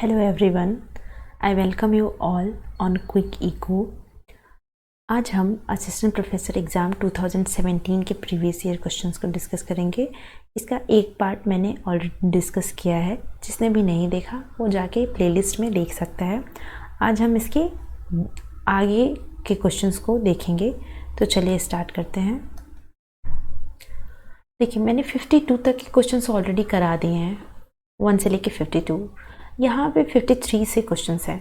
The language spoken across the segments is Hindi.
Hello everyone, I welcome you all on Quick Eco। आज हम असिस्टेंट प्रोफेसर एग्ज़ाम 2017 के प्रीवियस ईयर क्वेश्चंस को डिस्कस करेंगे। इसका एक पार्ट मैंने ऑलरेडी डिस्कस किया है, जिसने भी नहीं देखा वो जाके प्लेलिस्ट में देख सकता है। आज हम इसके आगे के क्वेश्चंस को देखेंगे, तो चलिए स्टार्ट करते हैं। देखिए, मैंने 52 तक के क्वेश्चंस ऑलरेडी करा दिए हैं, 1 से लेके 52। यहाँ पे 53 से क्वेश्चंस हैं,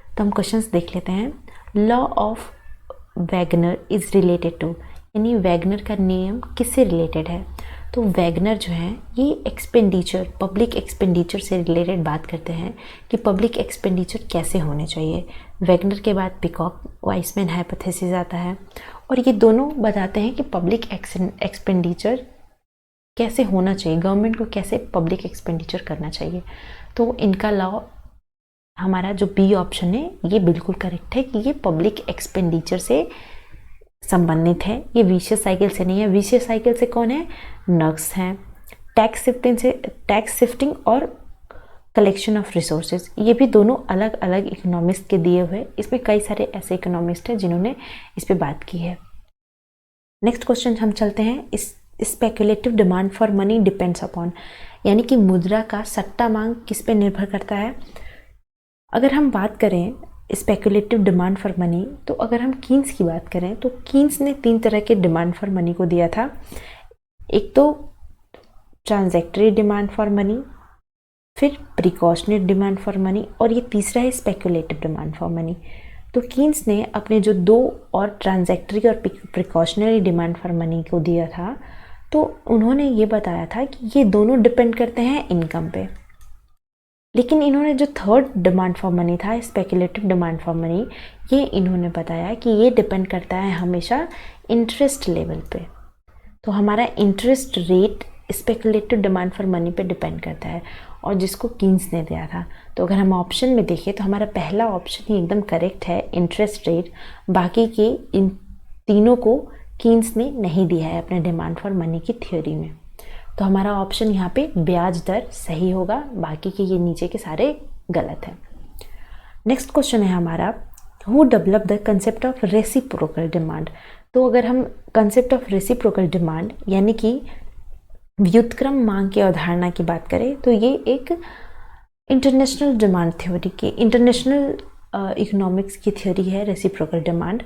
तो हम क्वेश्चंस देख लेते हैं। Law of Wagner is related to, यानी वैगनर का नियम किससे रिलेटेड है? तो वैगनर जो है ये एक्सपेंडिचर, पब्लिक एक्सपेंडिचर से रिलेटेड बात करते हैं कि पब्लिक एक्सपेंडिचर कैसे होने चाहिए। वैगनर के बाद पिकॉक वाइसमैन हाइपोथेसिस आता है, और ये दोनों बताते हैं कि पब्लिक एक्सपेंडिचर कैसे होना चाहिए, गवर्नमेंट को कैसे पब्लिक एक्सपेंडिचर करना चाहिए। तो इनका लॉ, हमारा जो बी ऑप्शन है, ये बिल्कुल करेक्ट है कि ये पब्लिक एक्सपेंडिचर से संबंधित है, ये विशियस साइकिल से नहीं है। विशियस साइकिल से कौन है? नक्स हैं। टैक्स शिफ्टिंग और कलेक्शन ऑफ रिसोर्सेज, ये भी दोनों अलग अलग इकोनॉमिस्ट के दिए हुए। इसमें कई सारे ऐसे इकोनॉमिस्ट हैं जिन्होंने इस पे बात की है। नेक्स्ट क्वेश्चन हम चलते हैं। इस speculative demand for money depends upon, यानी कि मुद्रा का सट्टा मांग किस पे निर्भर करता है? अगर हम बात करें स्पेकुलेटिव डिमांड फॉर मनी, तो अगर हम कीन्स की बात करें तो कीन्स ने 3 तरह के डिमांड फॉर मनी को दिया था। एक तो ट्रांजैक्टरी डिमांड फॉर मनी, फिर प्रिकॉशनरी डिमांड फॉर मनी, और ये तीसरा है स्पेकुलेटिव डिमांड फॉर मनी। तो कीन्स ने अपने जो 2 और ट्रांजैक्टरी और प्रिकॉशनरी डिमांड फॉर मनी को दिया था, तो उन्होंने ये बताया था कि ये दोनों डिपेंड करते हैं इनकम पे। लेकिन इन्होंने जो थर्ड डिमांड फॉर मनी था, स्पेकुलेटिव डिमांड फॉर मनी, ये इन्होंने बताया कि ये डिपेंड करता है हमेशा इंटरेस्ट लेवल पे। तो हमारा interest rate speculative demand for money पे डिपेंड करता है, और जिसको कीन्स ने दिया था। तो अगर हम ऑप्शन में देखें तो हमारा पहला ऑप्शन ही एकदम करेक्ट है, इंटरेस्ट रेट। बाकी के इन तीनों को कीन्स ने नहीं दिया है अपने डिमांड फॉर मनी की थ्योरी में। तो हमारा ऑप्शन यहाँ पे ब्याज दर सही होगा, बाकी के ये नीचे के सारे गलत हैं। नेक्स्ट क्वेश्चन है हमारा, who develop the concept of reciprocal demand. तो अगर हम कंसेप्ट ऑफ रेसिप्रोकल डिमांड, यानी कि व्युत्क्रम मांग की अवधारणा की बात करें, तो ये एक इंटरनेशनल डिमांड थ्योरी की, इंटरनेशनल इकोनॉमिक्स की थ्योरी है रेसिप्रोकल डिमांड,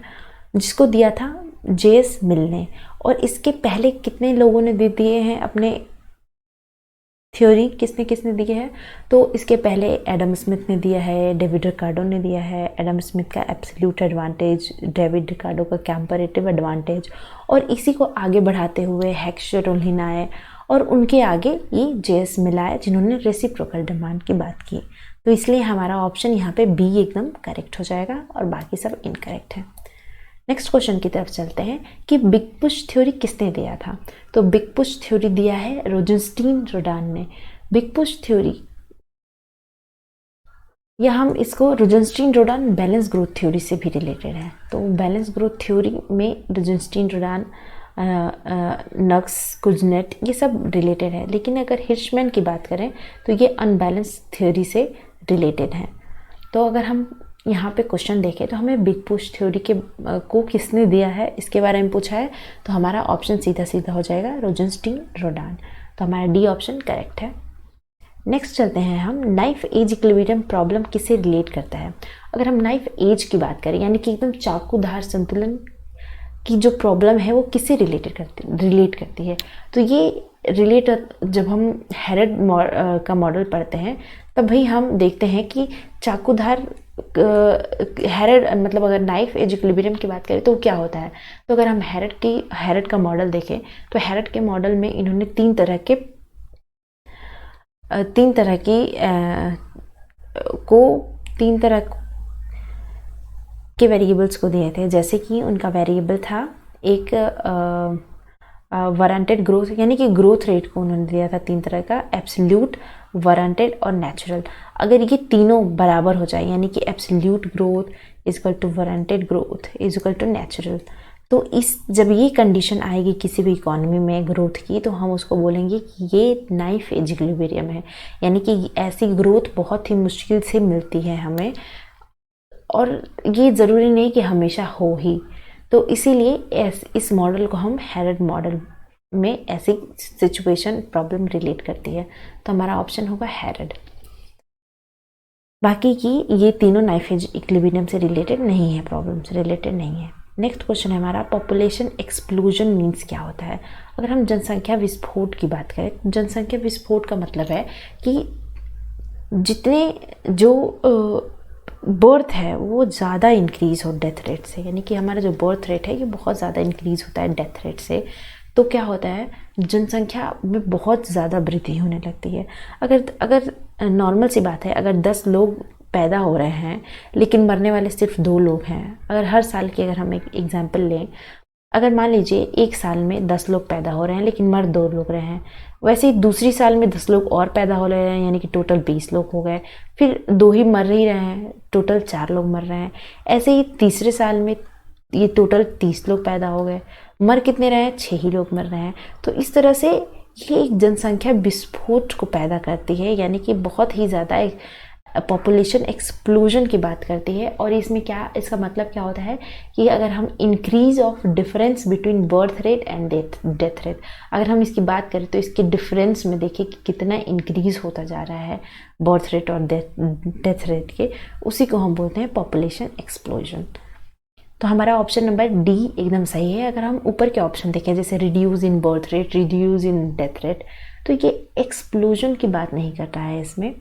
जिसको दिया था जेएस मिल ने। और इसके पहले कितने लोगों ने दे दिए हैं अपने थ्योरी, किसने किसने दिए हैं? तो इसके पहले एडम स्मिथ ने दिया है, डेविड रिकार्डो ने दिया है। एडम स्मिथ का एब्सोल्यूट एडवांटेज, डेविड रिकार्डो का कंपैरेटिव एडवांटेज, और इसी को आगे बढ़ाते हुए हेक्सचेरोलिन आए, और उनके आगे ये जेएस मिल आए, जिन्होंने रेसिप्रोकल डिमांड की बात की। तो इसलिए हमारा ऑप्शन यहाँ पे बी एकदम करेक्ट हो जाएगा, और बाकी सब इनकरेक्ट है। नेक्स्ट क्वेश्चन की तरफ चलते हैं कि बिग पुश थ्योरी किसने दिया था? तो बिग पुश थ्योरी दिया है रोजेंस्टीन रोडान ने। बिग पुश थ्योरी, या हम इसको रोजेंस्टीन रोडान बैलेंस ग्रोथ थ्योरी से भी रिलेटेड है। तो बैलेंस ग्रोथ थ्योरी में रोजेंस्टीन रोडान, नक्स, कुजनेट, ये सब रिलेटेड है। लेकिन अगर हिर्शमैन की बात करें तो ये अनबैलेंस थ्योरी से रिलेटेड है। तो अगर हम यहाँ पे क्वेश्चन देखें तो हमें बिग पुश थ्योरी के को किसने दिया है, इसके बारे में पूछा है, तो हमारा ऑप्शन सीधा सीधा हो जाएगा रोजेंस्टीन रोडान। तो हमारा डी ऑप्शन करेक्ट है। नेक्स्ट चलते हैं हम, नाइफ एज इक्विलिब्रियम प्रॉब्लम किससे रिलेट करता है? अगर हम नाइफ एज की बात करें, यानी कि एकदम चाकूधार संतुलन की जो प्रॉब्लम है, वो किससे रिलेट करती है? तो ये जब हम हेरेड का मॉडल पढ़ते हैं, तब भाई हम देखते हैं कि चाकूधार हेरेड, मतलब अगर नाइफ एज इक्विलिब्रियम की बात करें तो क्या होता है? तो अगर हम हेरेड का मॉडल देखें, तो हेरेड के मॉडल में इन्होंने तीन तरह के वेरिएबल्स को दिए थे। जैसे कि उनका वेरिएबल था एक वारंटेड ग्रोथ, यानी कि ग्रोथ रेट को उन्होंने दिया था 3 तरह का, एब्सोल्यूट, वारंटेड और नेचुरल। अगर ये तीनों बराबर हो जाए, यानी कि absolute growth is equal to warranted growth is equal to natural, तो जब ये कंडीशन आएगी किसी भी इकोनॉमी में ग्रोथ की, तो हम उसको बोलेंगे कि ये नाइफ एज इक्विलिब्रियम है, यानी कि ऐसी ग्रोथ बहुत ही मुश्किल से मिलती है हमें, और ये ज़रूरी नहीं कि हमेशा हो ही। तो इसीलिए इस मॉडल को हम हेरेड मॉडल में ऐसी सिचुएशन प्रॉब्लम रिलेट करती है। तो हमारा ऑप्शन होगा हेरेड। बाकी की ये तीनों नाइफ एज इक्विलिब्रियम से रिलेटेड नहीं है, प्रॉब्लम से रिलेटेड नहीं है। नेक्स्ट क्वेश्चन है हमारा, पॉपुलेशन एक्सप्लोजन मीन्स क्या होता है। अगर हम जनसंख्या विस्फोट की बात करें, जनसंख्या विस्फोट का मतलब है कि जितने जो बर्थ है वो ज़्यादा इंक्रीज़ हो डेथ रेट से, यानी कि हमारा जो बर्थ रेट है ये बहुत ज़्यादा इंक्रीज़ होता है डेथ रेट से। तो क्या होता है, जनसंख्या में बहुत ज़्यादा वृद्धि होने लगती है। अगर नॉर्मल सी बात है, अगर 10 लोग पैदा हो रहे हैं लेकिन मरने वाले सिर्फ 2 लोग हैं, अगर हर साल की अगर हम एक एग्जांपल लें, अगर मान लीजिए एक साल में 10 लोग पैदा हो रहे हैं लेकिन मर 2 लोग रहे हैं, वैसे ही दूसरी साल में 10 लोग और पैदा हो रहे हैं, यानी कि टोटल 20 लोग हो गए, फिर 2 ही मर ही रहे हैं, टोटल 4 लोग मर रहे हैं। ऐसे ही तीसरे साल में ये टोटल 30 लोग पैदा हो गए, मर कितने रहे हैं, 6 ही लोग मर रहे हैं। तो इस तरह से ये एक जनसंख्या विस्फोट को पैदा करती है, यानी कि बहुत ही ज़्यादा एक पॉपुलेशन एक्सप्लोजन की बात करती है। और इसमें क्या, इसका मतलब क्या होता है कि अगर हम increase of difference between birth rate and death rate, अगर हम इसकी बात करें तो इसके डिफरेंस में देखिए कि कितना इंक्रीज होता जा रहा है बर्थ रेट और डेथ रेट के, उसी को हम बोलते हैं पॉपुलेशन एक्सप्लोजन। तो हमारा ऑप्शन नंबर डी एकदम सही है। अगर हम ऊपर के ऑप्शन देखें जैसे reduce in birth rate, reduce in death rate, तो ये एक्सप्लोजन की बात नहीं कर रहा है इसमें।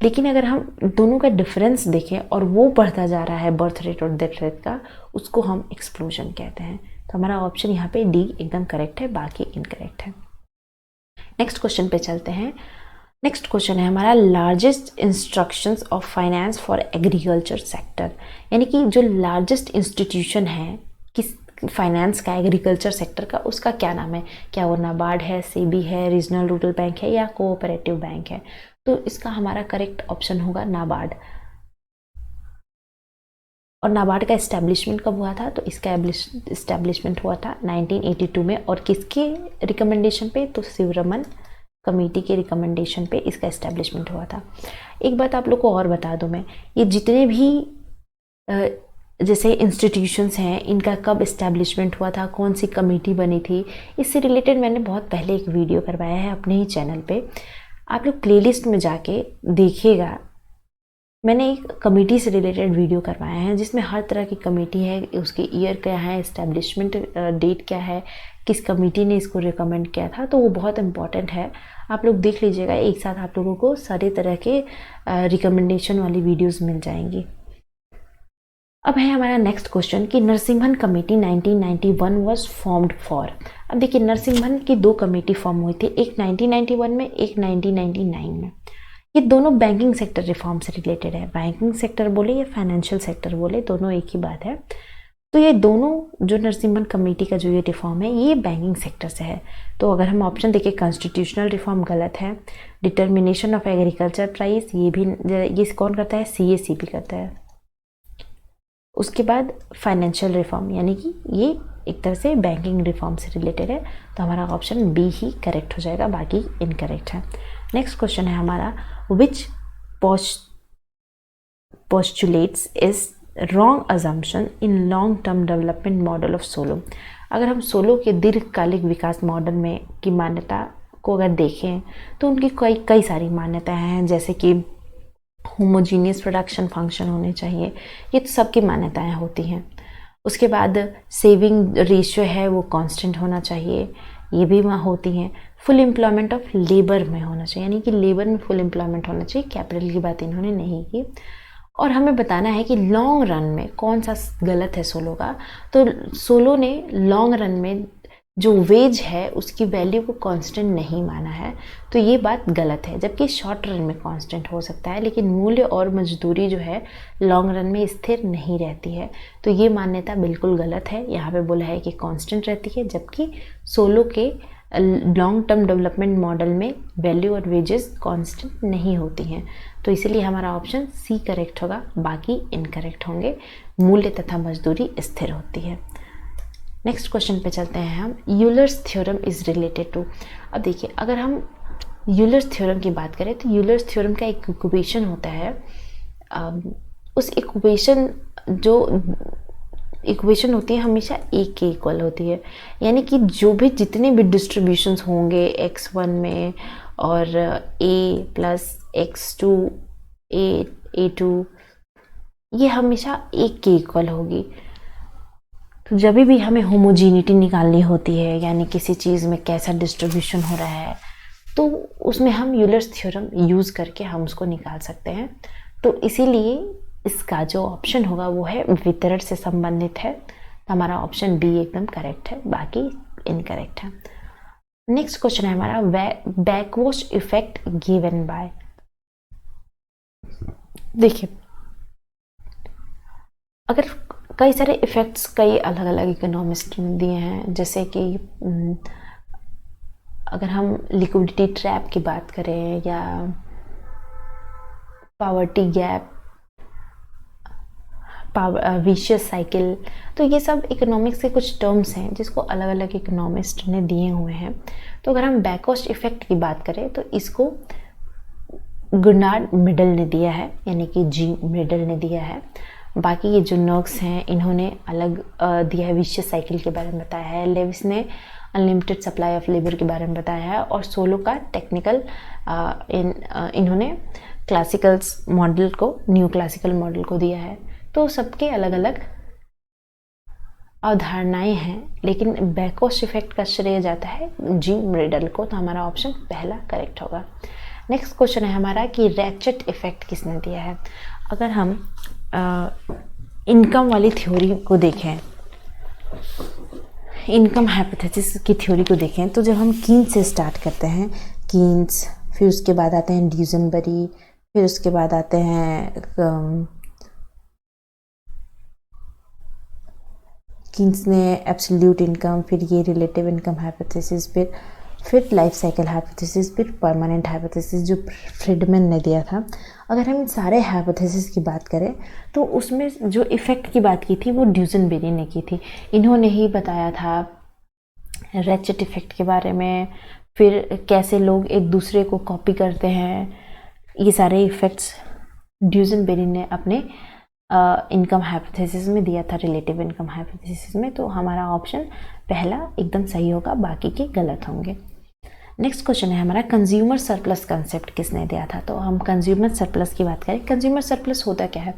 लेकिन अगर हम दोनों का डिफरेंस देखें और वो बढ़ता जा रहा है बर्थ रेट और डेथ रेट का, उसको हम एक्सप्लोजन कहते हैं। तो हमारा ऑप्शन यहाँ पे डी एकदम करेक्ट है, बाकी इनकरेक्ट है। नेक्स्ट क्वेश्चन पे चलते हैं। नेक्स्ट क्वेश्चन है हमारा, largest instructions of finance for agriculture sector, यानी कि जो लार्जेस्ट इंस्टीट्यूशन है किस फाइनेंस का एग्रीकल्चर सेक्टर का, उसका क्या नाम है। क्या वो नाबार्ड है, सेबी है, रीजनल रूरल बैंक है या कोऑपरेटिव बैंक है। तो इसका हमारा करेक्ट ऑप्शन होगा नाबार्ड। और नाबार्ड का इस्टेब्लिशमेंट कब हुआ था, तो इसका इस्टेब्लिशमेंट हुआ था 1982 में। और किसके रिकमेंडेशन पे, तो शिवरमन कमेटी के रिकमेंडेशन पे इसका इस्टेब्लिशमेंट हुआ था। एक बात आप लोग को और बता दूं मैं, ये जितने भी जैसे इंस्टीट्यूशंस हैं, इनका कब इस्टेब्लिशमेंट हुआ था, कौन सी कमेटी बनी थी, इससे रिलेटेड मैंने बहुत पहले एक वीडियो करवाया है अपने ही चैनल पे। आप लोग प्लेलिस्ट में जाके देखिएगा, मैंने एक कमेटी से रिलेटेड वीडियो करवाया है जिसमें हर तरह की कमेटी है, उसके ईयर क्या है, इस्टेब्लिशमेंट डेट क्या है, किस कमेटी ने इसको रिकमेंड किया था। तो वो बहुत इंपॉर्टेंट है, आप लोग देख लीजिएगा। एक साथ आप लोगों को सारे तरह के रिकमेंडेशन वाली वीडियोस मिल जाएंगी। अब है हमारा नेक्स्ट क्वेश्चन कि Narasimhan committee 1991 was formed for. अब देखिए नरसिम्हन की 2 कमेटी फॉर्म हुई थी, एक 1991 में, एक 1999 में। ये दोनों बैंकिंग सेक्टर रिफॉर्म से रिलेटेड है। बैंकिंग सेक्टर बोले या फाइनेंशियल सेक्टर बोले, दोनों एक ही बात है। तो ये दोनों जो नरसिम्हन कमेटी का जो ये रिफॉर्म है, ये बैंकिंग सेक्टर से है। तो अगर हम ऑप्शन देखें, कॉन्स्टिट्यूशनल रिफॉर्म गलत है, डिटर्मिनेशन ऑफ एग्रीकल्चर प्राइस ये कौन करता है, CACP करता है। उसके बाद फाइनेंशियल रिफॉर्म, यानी कि ये एक तरह से बैंकिंग रिफॉर्म से रिलेटेड है। तो हमारा ऑप्शन बी ही करेक्ट हो जाएगा, बाकी इनकरेक्ट है। नेक्स्ट क्वेश्चन है हमारा, विच postulates is wrong assumption in long term development model of solo. अगर हम सोलो के दीर्घकालिक विकास मॉडल में की मान्यता को अगर देखें तो उनकी कई सारी मान्यताएं हैं, जैसे कि होमोजीनियस प्रोडक्शन फंक्शन होने चाहिए, ये तो सबकी मान्यताएं होती हैं। उसके बाद सेविंग रेशियो है वो कांस्टेंट होना चाहिए, ये भी वहाँ होती हैं। फुल एम्प्लॉयमेंट ऑफ लेबर में होना चाहिए, यानी कि लेबर में फुल एम्प्लॉयमेंट होना चाहिए, कैपिटल की बात इन्होंने नहीं की। और हमें बताना है कि लॉन्ग रन में कौन सा गलत है सोलो का। तो सोलो ने लॉन्ग रन में जो वेज है उसकी वैल्यू को कांस्टेंट नहीं माना है, तो ये बात गलत है। जबकि शॉर्ट रन में कांस्टेंट हो सकता है, लेकिन मूल्य और मजदूरी जो है लॉन्ग रन में स्थिर नहीं रहती है, तो ये मान्यता बिल्कुल गलत है। यहाँ पे बोला है कि कांस्टेंट रहती है, जबकि सोलो के लॉन्ग टर्म डेवलपमेंट मॉडल में वैल्यू और वेजेस कांस्टेंट नहीं होती हैं। तो इसीलिए हमारा ऑप्शन सी करेक्ट होगा, बाकी इनकरेक्ट होंगे। मूल्य तथा मजदूरी स्थिर होती है। नेक्स्ट क्वेश्चन पे चलते हैं हम। Euler's theorem is related to. अब देखिए, अगर हम यूलर्स थ्योरम की बात करें तो यूलर्स थ्योरम का एक इक्वेशन होता है। उस इक्वेशन जो इक्वेशन होती है हमेशा एक के इक्वल होती है, यानी कि जो भी जितने भी डिस्ट्रीब्यूशंस होंगे x1 में और a प्लस x2 a2 ये हमेशा एक के इक्वल होगी। तो जब भी हमें होमोजीनिटी निकालनी होती है, यानी किसी चीज़ में कैसा डिस्ट्रीब्यूशन हो रहा है, तो उसमें हम यूलर्स थ्योरम यूज़ करके हम उसको निकाल सकते हैं। तो इसीलिए इसका जो ऑप्शन होगा वो है वितरण से संबंधित है। तो हमारा ऑप्शन बी एकदम करेक्ट है, बाकी इनकरेक्ट है। नेक्स्ट क्वेश्चन है हमारा, बैकवॉश इफेक्ट गिवन बाय। देखिए, अगर कई सारे इफेक्ट्स कई अलग अलग इकोनॉमिस्ट ने दिए हैं, जैसे कि अगर हम लिक्विडिटी ट्रैप की बात करें या पावर्टी गैप, विशियस साइकिल, तो ये सब इकोनॉमिक्स के कुछ टर्म्स हैं जिसको अलग अलग इकोनॉमिस्ट ने दिए हुए हैं। तो अगर हम बैकवॉश इफेक्ट की बात करें तो इसको गुनार्ड मिडल ने दिया है, यानी कि जी मिडल ने दिया है। बाकी ये जो नर्क्स हैं इन्होंने अलग दिया है, विशियस साइकिल के बारे में बताया है। लेविस ने अनलिमिटेड सप्लाई ऑफ लेबर के बारे में बताया है, और सोलो का टेक्निकल इन्होंने क्लासिकल मॉडल को, न्यू क्लासिकल मॉडल को दिया है। तो सबके अलग अलग अवधारणाएं हैं, लेकिन बैकवॉश इफेक्ट का श्रेय जाता है जी मिडल को। तो हमारा ऑप्शन पहला करेक्ट होगा। नेक्स्ट क्वेश्चन है हमारा कि रैचेट इफेक्ट किसने दिया है। अगर हम इनकम वाली थ्योरी को देखें, इनकम हाइपोथेसिस की थ्योरी को देखें, तो जब हम कीन्स से स्टार्ट करते हैं, कीन्स, फिर उसके बाद आते हैं ड्यूजनबरी, फिर उसके बाद आते हैं कीन्स ने एब्सोल्यूट इनकम, फिर ये रिलेटिव इनकम हाइपोथेसिस, फिर लाइफ साइकिल हाइपोथेसिस, फिर परमानेंट हाइपोथेसिस जो फ्रीडमैन ने दिया था। अगर हम इन सारे हाइपोथेसिस की बात करें तो उसमें जो इफ़ेक्ट की बात की थी वो ड्यूजनबेरी ने की थी। इन्होंने ही बताया था रैचेट इफ़ेक्ट के बारे में, फिर कैसे लोग एक दूसरे को कॉपी करते हैं, ये सारे इफ़ेक्ट्स ड्यूजनबेरी ने अपने इनकम हाइपोथेसिस में दिया था, रिलेटिव इनकम हाइपोथेसिस में। तो हमारा ऑप्शन पहला एकदम सही होगा, बाकी के गलत होंगे। नेक्स्ट क्वेश्चन है हमारा, कंज्यूमर सरप्लस कंसेप्ट किसने दिया था। तो हम कंज्यूमर सरप्लस की बात करें, कंज्यूमर सरप्लस होता क्या है।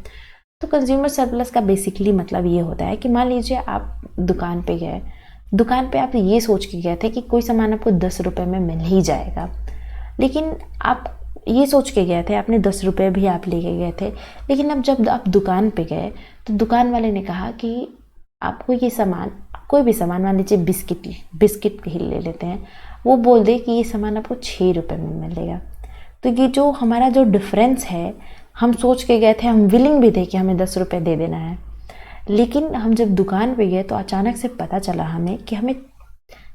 तो कंज्यूमर सरप्लस का बेसिकली मतलब ये होता है कि मान लीजिए आप दुकान पे गए, दुकान पे आप ये सोच के गए थे कि कोई सामान आपको 10 रुपये में मिल ही जाएगा, लेकिन आप ये सोच के गए थे, आपने 10 रुपये भी आप लेके गए थे, लेकिन अब जब आप दुकान पे गए तो दुकान वाले ने कहा कि आपको ये सामान, कोई भी सामान, मान लीजिए बिस्किट ही ले लेते हैं, वो बोल दे कि ये सामान आपको 6 रुपये में मिलेगा। तो ये जो हमारा जो डिफरेंस है, हम सोच के गए थे, हम विलिंग भी थे कि हमें 10 रुपये दे देना है, लेकिन हम जब दुकान पे गए तो अचानक से पता चला हमें कि हमें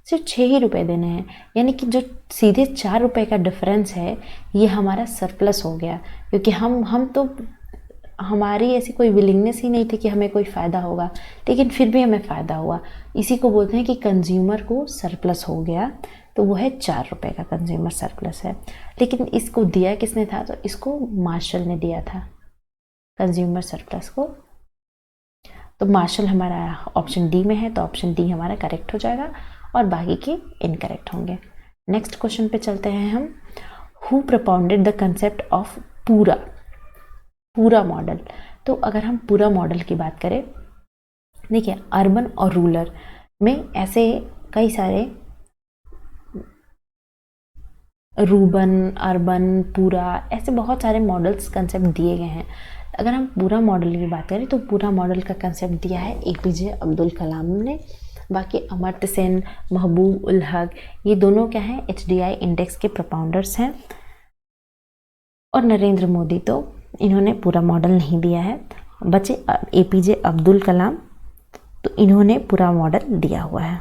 सिर्फ 6 ही रुपये देने हैं, यानी कि जो सीधे 4 रुपये का डिफरेंस है ये हमारा सरप्लस हो गया, क्योंकि हम तो, हमारी ऐसी कोई विलिंगनेस ही नहीं थी कि हमें कोई फ़ायदा होगा, लेकिन फिर भी हमें फ़ायदा हुआ। इसी को बोलते हैं कि कंज्यूमर को सरप्लस हो गया, तो वो है 4 रुपये का कंज्यूमर सरप्लस है। लेकिन इसको दिया किसने था, तो इसको मार्शल ने दिया था कंज्यूमर सरप्लस को। तो मार्शल हमारा ऑप्शन डी में है, तो ऑप्शन डी हमारा करेक्ट हो जाएगा और बाकी के इनकरेक्ट होंगे। नेक्स्ट क्वेश्चन पे चलते हैं हम, who propounded the concept of पूरा मॉडल। तो अगर हम पूरा मॉडल की बात करें, देखिए अर्बन और रूरल में ऐसे कई सारे रूबन, अर्बन, पूरा, ऐसे बहुत सारे मॉडल्स कंसेप्ट दिए गए हैं। अगर हम पूरा मॉडल की बात करें तो पूरा मॉडल का कंसेप्ट दिया है APJ अब्दुल कलाम ने। बाकी अमर्त्य सेन, महबूब उल हक, ये दोनों क्या हैं, HDI इंडेक्स के प्रोपाउंडर्स हैं। और नरेंद्र मोदी, तो इन्होंने पूरा मॉडल नहीं दिया है। बचे APJ अब्दुल कलाम, तो इन्होंने पूरा मॉडल दिया हुआ है।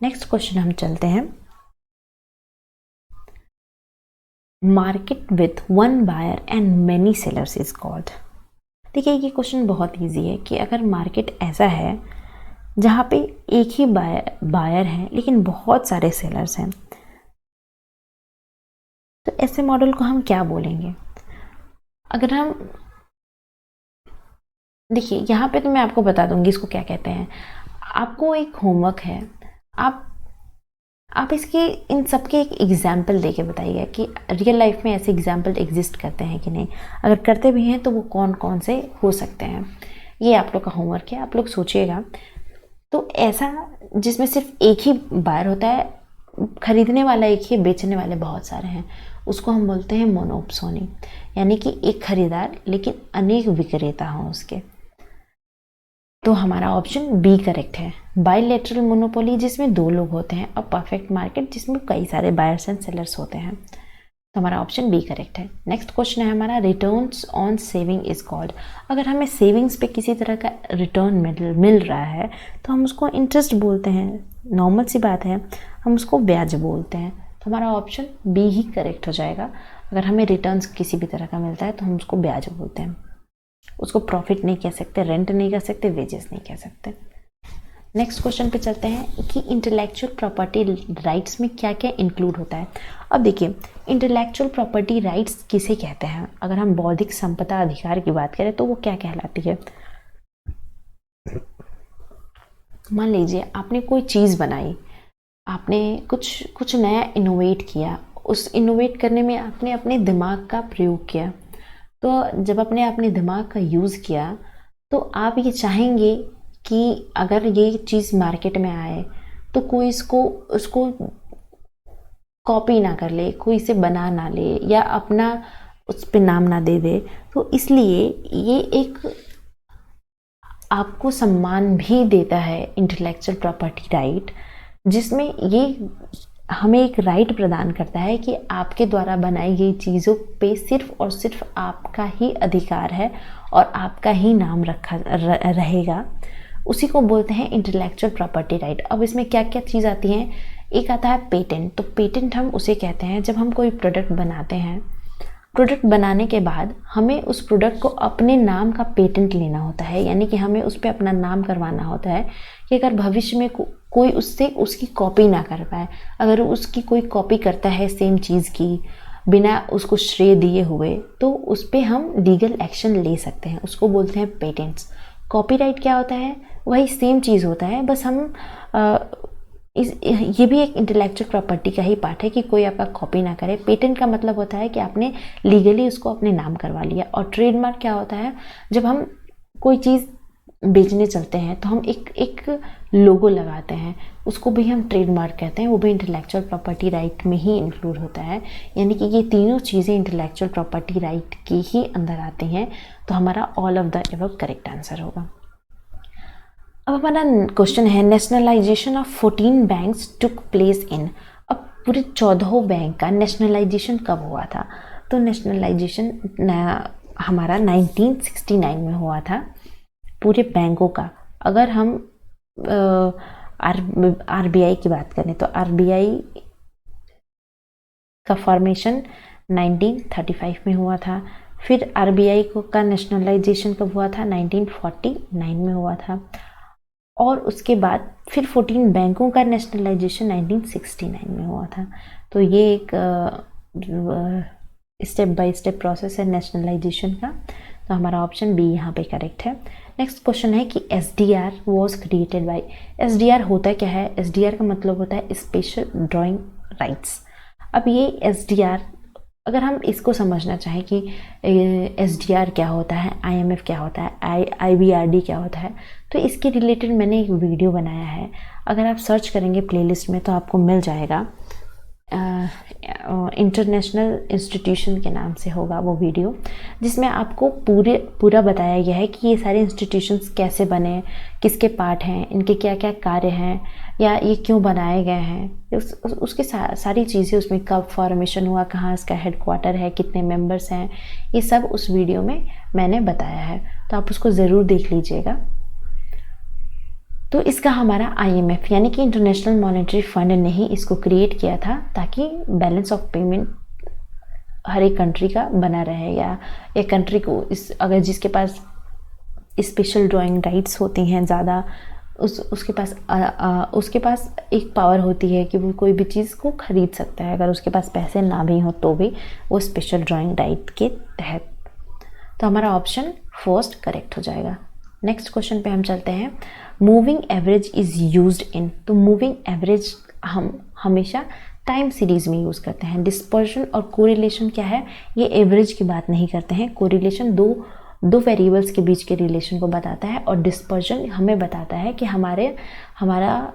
नेक्स्ट क्वेश्चन हम चलते हैं, market with 1 buyer and many sellers is called. देखिए ये क्वेश्चन बहुत इजी है कि अगर मार्केट ऐसा है जहाँ पे एक ही बायर है लेकिन बहुत सारे सेलर्स हैं, तो ऐसे मॉडल को हम क्या बोलेंगे? अगर हम देखिए यहाँ पे तो मैं आपको बता दूंगी इसको क्या कहते हैं। आपको एक होमवर्क है, आप इसके इन सब के एक एग्जाम्पल देके बताइए कि रियल लाइफ में ऐसे एग्जाम्पल एग्जिस्ट करते हैं कि नहीं, अगर करते भी हैं तो वो कौन कौन से हो सकते हैं। ये आप लोग का होमवर्क है, आप लोग सोचिएगा। तो ऐसा जिसमें सिर्फ एक ही बायर होता है, खरीदने वाला एक ही, बेचने वाले बहुत सारे हैं, उसको हम बोलते हैं मोनोपोली, यानी कि एक खरीदार लेकिन अनेक विक्रेता हों उसके। तो हमारा ऑप्शन बी करेक्ट है, बायलैटरल मोनोपोली जिसमें दो लोग होते हैं, और परफेक्ट मार्केट जिसमें कई सारे बायर्स एंड सेलर्स होते हैं। तो हमारा ऑप्शन बी करेक्ट है। नेक्स्ट क्वेश्चन है हमारा, returns on saving is called. अगर हमें सेविंग्स पे किसी तरह का रिटर्न मिल रहा है तो हम उसको इंटरेस्ट बोलते हैं, नॉर्मल सी बात है, हम उसको ब्याज बोलते हैं। तो हमारा ऑप्शन बी ही करेक्ट हो जाएगा। अगर हमें रिटर्न्स किसी भी तरह का मिलता है तो हम उसको ब्याज बोलते हैं, उसको प्रॉफिट नहीं कह सकते, रेंट नहीं कह सकते, वेजेस नहीं कह सकते। नेक्स्ट क्वेश्चन पे चलते हैं कि इंटेलेक्चुअल प्रॉपर्टी राइट्स में क्या क्या इंक्लूड होता है। अब देखिए इंटेलेक्चुअल प्रॉपर्टी राइट्स किसे कहते हैं? अगर हम बौद्धिक संपदा अधिकार की बात करें तो वो क्या कहलाती है? मान लीजिए आपने कोई चीज़ बनाई, आपने कुछ नया इनोवेट किया, उस इनोवेट करने में आपने अपने दिमाग का प्रयोग किया। तो जब आपने अपने दिमाग का यूज़ किया तो आप ये चाहेंगे कि अगर ये चीज़ मार्केट में आए तो कोई उसको कॉपी ना कर ले, कोई इसे बना ना ले या अपना उस पे नाम ना दे दे। तो इसलिए ये एक आपको सम्मान भी देता है इंटेलेक्चुअल प्रॉपर्टी राइट, जिसमें ये हमें एक राइट प्रदान करता है कि आपके द्वारा बनाई गई चीज़ों पे सिर्फ और सिर्फ आपका ही अधिकार है और आपका ही नाम रहेगा। उसी को बोलते हैं इंटेलेक्चुअल प्रॉपर्टी राइट। अब इसमें क्या क्या चीज़ आती हैं? एक आता है पेटेंट। तो पेटेंट हम उसे कहते हैं जब हम कोई प्रोडक्ट बनाते हैं, प्रोडक्ट बनाने के बाद हमें उस प्रोडक्ट को अपने नाम का पेटेंट लेना होता है, यानी कि हमें उस पर अपना नाम करवाना होता है कि अगर भविष्य में कोई उससे उसकी कॉपी ना कर पाए। अगर उसकी कोई कॉपी करता है सेम चीज़ की बिना उसको श्रेय दिए हुए, तो उस पर हम लीगल एक्शन ले सकते हैं, उसको बोलते हैं पेटेंट्स। कॉपीराइट क्या होता है? वही सेम चीज़ होता है, बस हम ये भी एक इंटेलेक्चुअल प्रॉपर्टी का ही पार्ट है कि कोई आपका कॉपी ना करे। पेटेंट का मतलब होता है कि आपने लीगली उसको अपने नाम करवा लिया। और ट्रेडमार्क क्या होता है? जब हम कोई चीज़ बेचने चलते हैं तो हम एक लोगो लगाते हैं, उसको भी हम ट्रेडमार्क कहते हैं, वो भी इंटेलेक्चुअल प्रॉपर्टी राइट में ही इंक्लूड होता है। यानी कि ये तीनों चीज़ें इंटेलेक्चुअल प्रॉपर्टी राइट के ही अंदर आती हैं। तो हमारा all of the above correct answer होगा। अब हमारा क्वेश्चन है, nationalisation of 14 banks took place in. अब पूरे 14 बैंक का नेशनलाइजेशन कब हुआ था? तो नेशनलाइजेशन हमारा 1969 में हुआ था पूरे बैंकों का। अगर हम आरबीआई की बात करें तो आरबीआई का फॉर्मेशन 1935 में हुआ था। फिर आरबीआई का नेशनलाइजेशन कब हुआ था? 1949 में हुआ था। और उसके बाद फिर 14 बैंकों का नेशनलाइजेशन 1969 में हुआ था। तो ये एक स्टेप बाय स्टेप प्रोसेस है नेशनलाइजेशन का। तो हमारा ऑप्शन बी यहाँ पे करेक्ट है। नेक्स्ट क्वेश्चन है कि SDR was created by. SDR होता क्या है? SDR का मतलब होता है स्पेशल ड्राइंग राइट्स। अब ये SDR, अगर हम इसको समझना चाहें कि SDR क्या होता है, IMF क्या होता है, IBRD क्या होता है, तो इसके रिलेटेड मैंने एक वीडियो बनाया है। अगर आप सर्च करेंगे प्लेलिस्ट में तो आपको मिल जाएगा, इंटरनेशनल इंस्टीट्यूशन के नाम से होगा वो वीडियो, जिसमें आपको पूरा बताया गया है कि ये सारे इंस्टीट्यूशंस कैसे बने, किसके पार्ट हैं, इनके क्या क्या कार्य हैं, या ये क्यों बनाए गए हैं, उसकी सारी चीज़ें, उसमें कब फॉर्मेशन हुआ, कहाँ इसका हेडक्वार्टर है, कितने मेंबर्स हैं, ये सब उस वीडियो में मैंने बताया है। तो आप उसको ज़रूर देख लीजिएगा। तो इसका हमारा IMF यानी कि इंटरनेशनल मॉनेटरी फंड ने ही इसको क्रिएट किया था ताकि बैलेंस ऑफ पेमेंट हर एक कंट्री का बना रहे, या एक कंट्री को अगर जिसके पास स्पेशल ड्राइंग राइट्स होती हैं ज़्यादा, उसके पास एक पावर होती है कि वो कोई भी चीज़ को खरीद सकता है, अगर उसके पास पैसे ना भी हो तो भी वो स्पेशल ड्राइंग राइट के तहत। तो हमारा ऑप्शन फर्स्ट करेक्ट हो जाएगा। नेक्स्ट क्वेश्चन पे हम चलते हैं। Moving average is used in, तो मूविंग एवरेज हम हमेशा टाइम सीरीज में यूज़ करते हैं। डिस्पर्शन और कोरिलेशन क्या है, ये एवरेज की बात नहीं करते हैं। कोरिलेशन दो वेरिएबल्स के बीच के रिलेशन को बताता है, और डिस्पर्शन हमें बताता है कि हमारा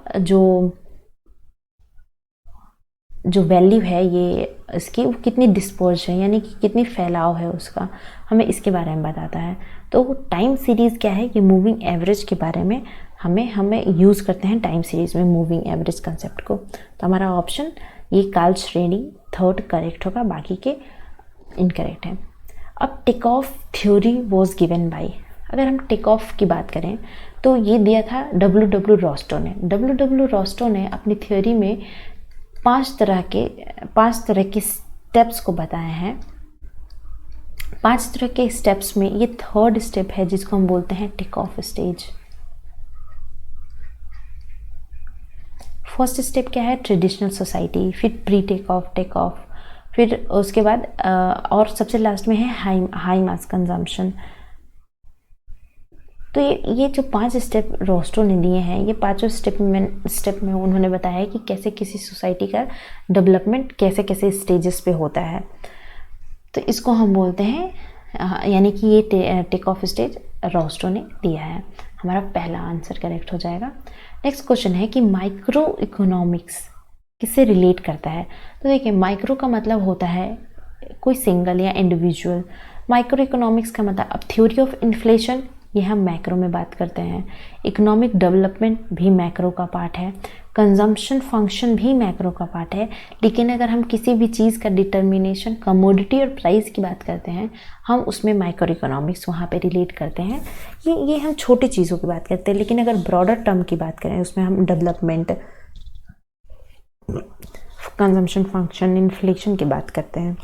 जो वैल्यू है ये इसकी वो कितनी डिस्पर्स है, यानी कि कितनी फैलाव है उसका, हमें इसके बारे में बताता है। तो टाइम सीरीज़ क्या है, कि मूविंग एवरेज के बारे में हमें यूज़ करते हैं टाइम सीरीज़ में मूविंग एवरेज कंसेप्ट को। तो हमारा ऑप्शन ये कार्ल श्रेणी थर्ड करेक्ट होगा, बाकी के इनकरेक्ट हैं। अब take off theory was given by, अगर हम टेक ऑफ की बात करें तो ये दिया था डब्ल्यू रॉस्टो ने। डब्ल्यू रॉस्टो ने अपनी थ्योरी में पांच तरह के स्टेप्स को बताए हैं। 5 तरह के स्टेप्स में ये थर्ड स्टेप है जिसको हम बोलते हैं take off stage. First step क्या है, ट्रेडिशनल सोसाइटी, फिर प्री टेक ऑफ, फिर उसके बाद और सबसे लास्ट में है हाई मास कंजम्पशन। तो ये जो 5 स्टेप रोस्टो ने दिए हैं, ये पांचों स्टेप में उन्होंने बताया है कि कैसे किसी सोसाइटी का डेवलपमेंट कैसे कैसे स्टेजेस पे होता है। तो इसको हम बोलते हैं, यानी कि ये टेक ऑफ स्टेज रोस्टो ने दिया है। हमारा पहला आंसर करेक्ट हो जाएगा। नेक्स्ट क्वेश्चन है कि माइक्रो इकोनॉमिक्स किससे रिलेट करता है। तो देखिए, माइक्रो का मतलब होता है कोई सिंगल या इंडिविजुअल। माइक्रो इकोनॉमिक्स का मतलब, अब थ्योरी ऑफ इन्फ्लेशन ये हम मैक्रो में बात करते हैं। इकोनॉमिक डेवलपमेंट भी मैक्रो का पार्ट है। कंजम्पशन फंक्शन भी मैक्रो का पार्ट है। लेकिन अगर हम किसी भी चीज़ का डिटर्मिनेशन, कमोडिटी और प्राइस की बात करते हैं, हम उसमें माइक्रो इकोनॉमिक्स वहाँ पे रिलेट करते हैं। ये हम छोटी चीज़ों की बात करते हैं। लेकिन अगर ब्रॉडर टर्म की बात करें, उसमें हम डेवलपमेंट, कंजम्पशन फंक्शन, इन्फ्लेशन की बात करते हैं।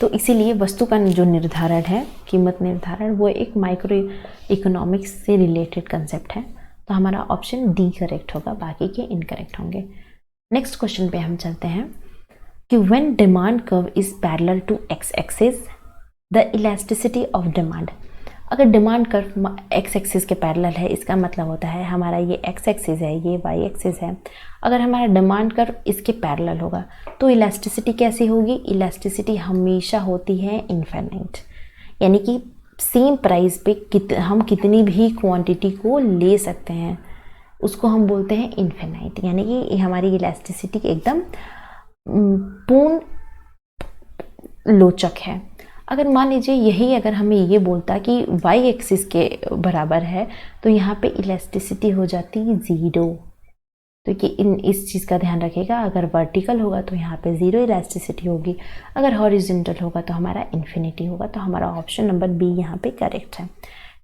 तो इसीलिए वस्तु का जो निर्धारण है, कीमत निर्धारण, वो एक माइक्रो इकोनॉमिक्स से रिलेटेड कंसेप्ट है। तो हमारा ऑप्शन डी करेक्ट होगा, बाकी के इनकरेक्ट होंगे। नेक्स्ट क्वेश्चन पे हम चलते हैं कि when demand curve is parallel to X axis the elasticity of demand. अगर डिमांड कर्व एक्स एक्सिस के पैरेलल है, इसका मतलब होता है हमारा ये एक्स एक्सिस है, ये वाई एक्सिस है। अगर हमारा डिमांड कर्व इसके पैरेलल होगा तो इलास्टिसिटी कैसी होगी, इलास्टिसिटी हमेशा होती है इनफाइनाइट, यानी कि सेम प्राइस पे हम कितनी भी क्वांटिटी को ले सकते हैं, उसको हम बोलते हैं इनफाइनाइट, यानी कि हमारी इलास्टिसिटी एकदम पूर्ण लोचक है। अगर मान लीजिए यही अगर हमें ये बोलता कि वाई एक्सिस के बराबर है, तो यहाँ पे इलास्टिसिटी हो जाती 0। तो कि इस चीज़ का ध्यान रखिएगा, अगर वर्टिकल होगा तो यहाँ पे 0 इलास्टिसिटी होगी, अगर हॉरिजॉन्टल होगा तो हमारा इन्फिनिटी होगा। तो हमारा ऑप्शन नंबर बी यहाँ पे करेक्ट है।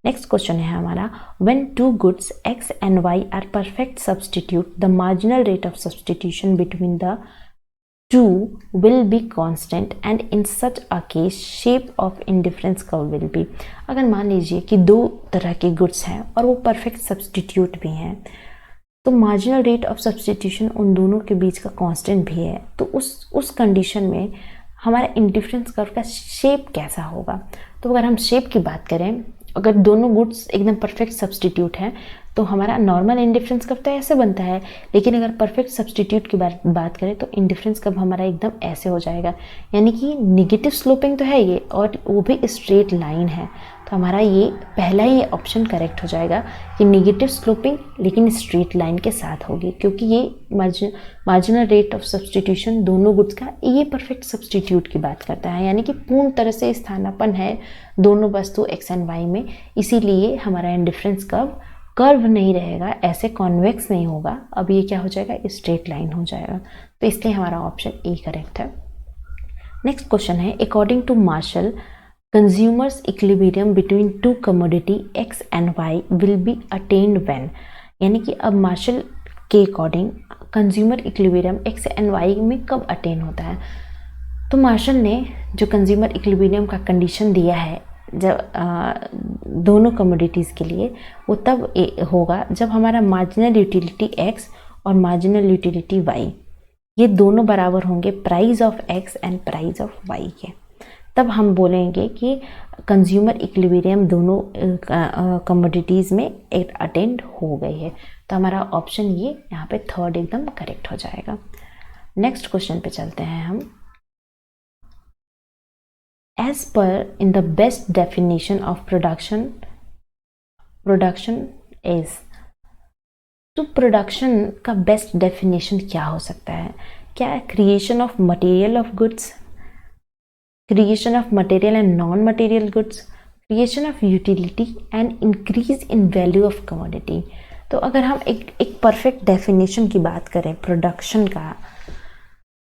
नेक्स्ट क्वेश्चन है हमारा, when two goods X and Y are perfect substitute the marginal rate of substitution between the two will be constant and in such a case shape of indifference curve will be। अगर मान लीजिए कि 2 तरह के गुड्स हैं और वो परफेक्ट सब्सटीट्यूट भी हैं, तो मार्जिनल रेट ऑफ सब्सटीट्यूशन उन दोनों के बीच का कांस्टेंट भी है, तो उस कंडीशन में हमारा इंडिफरेंस कर्व का शेप कैसा होगा। तो अगर हम शेप की बात करें, अगर दोनों गुड्स एकदम परफेक्ट सब्सटीट्यूट हैं तो हमारा नॉर्मल इंडिफरेंस कर्व तो ऐसे बनता है, लेकिन अगर परफेक्ट सब्सटीट्यूट की बात करें तो इंडिफरेंस कर्व हमारा एकदम ऐसे हो जाएगा, यानी कि निगेटिव स्लोपिंग तो है ये, और वो भी स्ट्रेट लाइन है। तो हमारा ये पहला ही ऑप्शन करेक्ट हो जाएगा कि निगेटिव स्लोपिंग लेकिन स्ट्रेट लाइन के साथ होगी, क्योंकि ये मार्जिनल रेट ऑफ सब्सटीट्यूशन दोनों गुड्स का ये परफेक्ट सब्सटीट्यूट की बात करता है, यानी कि पूर्ण तरह से स्थानापन्न है दोनों वस्तु एक्स एंड वाई में। इसीलिए हमारा इंडिफरेंस कर्व नहीं रहेगा, ऐसे कॉन्वेक्स नहीं होगा, अब ये क्या हो जाएगा, स्ट्रेट लाइन हो जाएगा। तो इसलिए हमारा ऑप्शन ए करेक्ट है। नेक्स्ट क्वेश्चन है, according to Marshall consumer's equilibrium between two commodity X and Y will be attained when, यानी कि अब मार्शल के according consumer equilibrium X and Y में कब अटेन होता है। तो मार्शल ने जो कंज्यूमर इक्विलिब्रियम का कंडीशन दिया है जब दोनों कमोडिटीज़ के लिए, वो तब होगा जब हमारा मार्जिनल यूटिलिटी x और मार्जिनल यूटिलिटी y ये दोनों बराबर होंगे price of x and price of y के। तब हम बोलेंगे कि कंज्यूमर इक्विलिब्रियम दोनों कमोडिटीज़ में अटेंड हो गई है। तो हमारा ऑप्शन ये यहाँ पे थर्ड एकदम करेक्ट हो जाएगा। नेक्स्ट क्वेश्चन पे चलते हैं हम। As per in the best definition of production is, तो प्रोडक्शन का बेस्ट डेफिनेशन क्या हो सकता है? क्या creation of material of goods, creation of material and non-material goods, creation of utility and increase in value of commodity। तो अगर हम एक परफेक्ट डेफिनेशन की बात करें प्रोडक्शन का,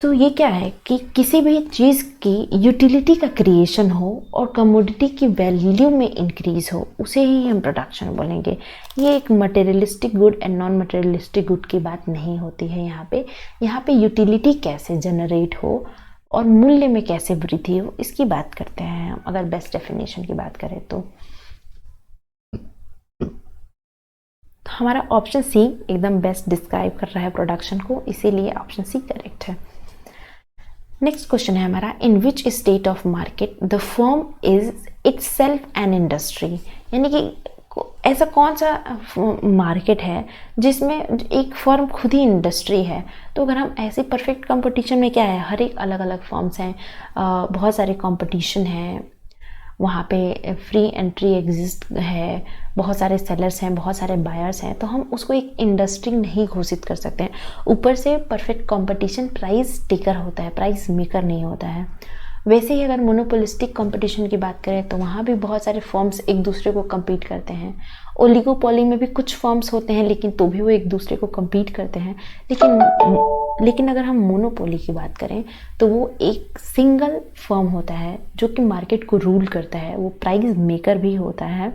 तो ये क्या है कि किसी भी चीज़ की यूटिलिटी का क्रिएशन हो और कमोडिटी की वैल्यू में इंक्रीज हो, उसे ही हम प्रोडक्शन बोलेंगे। ये एक materialistic good and non materialistic good की बात नहीं होती है। यहाँ पे यूटिलिटी कैसे जनरेट हो और मूल्य में कैसे वृद्धि हो, इसकी बात करते हैं हम। अगर बेस्ट डेफिनेशन की बात करें तो हमारा ऑप्शन सी एकदम बेस्ट डिस्क्राइब कर रहा है प्रोडक्शन को, इसीलिए ऑप्शन सी करेक्ट है। नेक्स्ट क्वेश्चन है हमारा, in which state of market the firm is itself an industry, यानी कि ऐसा कौन सा मार्केट है जिसमें एक फर्म खुद ही इंडस्ट्री है। तो अगर हम ऐसे परफेक्ट कंपटीशन में क्या है, हर एक अलग अलग फर्म्स हैं, बहुत सारे कंपटीशन हैं, वहाँ पे फ्री एंट्री एग्जिस्ट है, बहुत सारे सेलर्स हैं, बहुत सारे बायर्स हैं, तो हम उसको एक इंडस्ट्री नहीं घोषित कर सकते हैं। ऊपर से परफेक्ट कंपटीशन प्राइस टेकर होता है, प्राइस मेकर नहीं होता है। वैसे ही अगर मोनोपोलिस्टिक कंपटीशन की बात करें तो वहाँ भी बहुत सारे फर्म्स एक दूसरे को compete करते हैं। ओलिगोपोली में भी कुछ फर्म्स होते हैं लेकिन तो भी वो एक दूसरे को compete करते हैं। लेकिन अगर हम मोनोपोली की बात करें तो वो एक सिंगल फर्म होता है जो कि मार्केट को रूल करता है, वो प्राइस मेकर भी होता है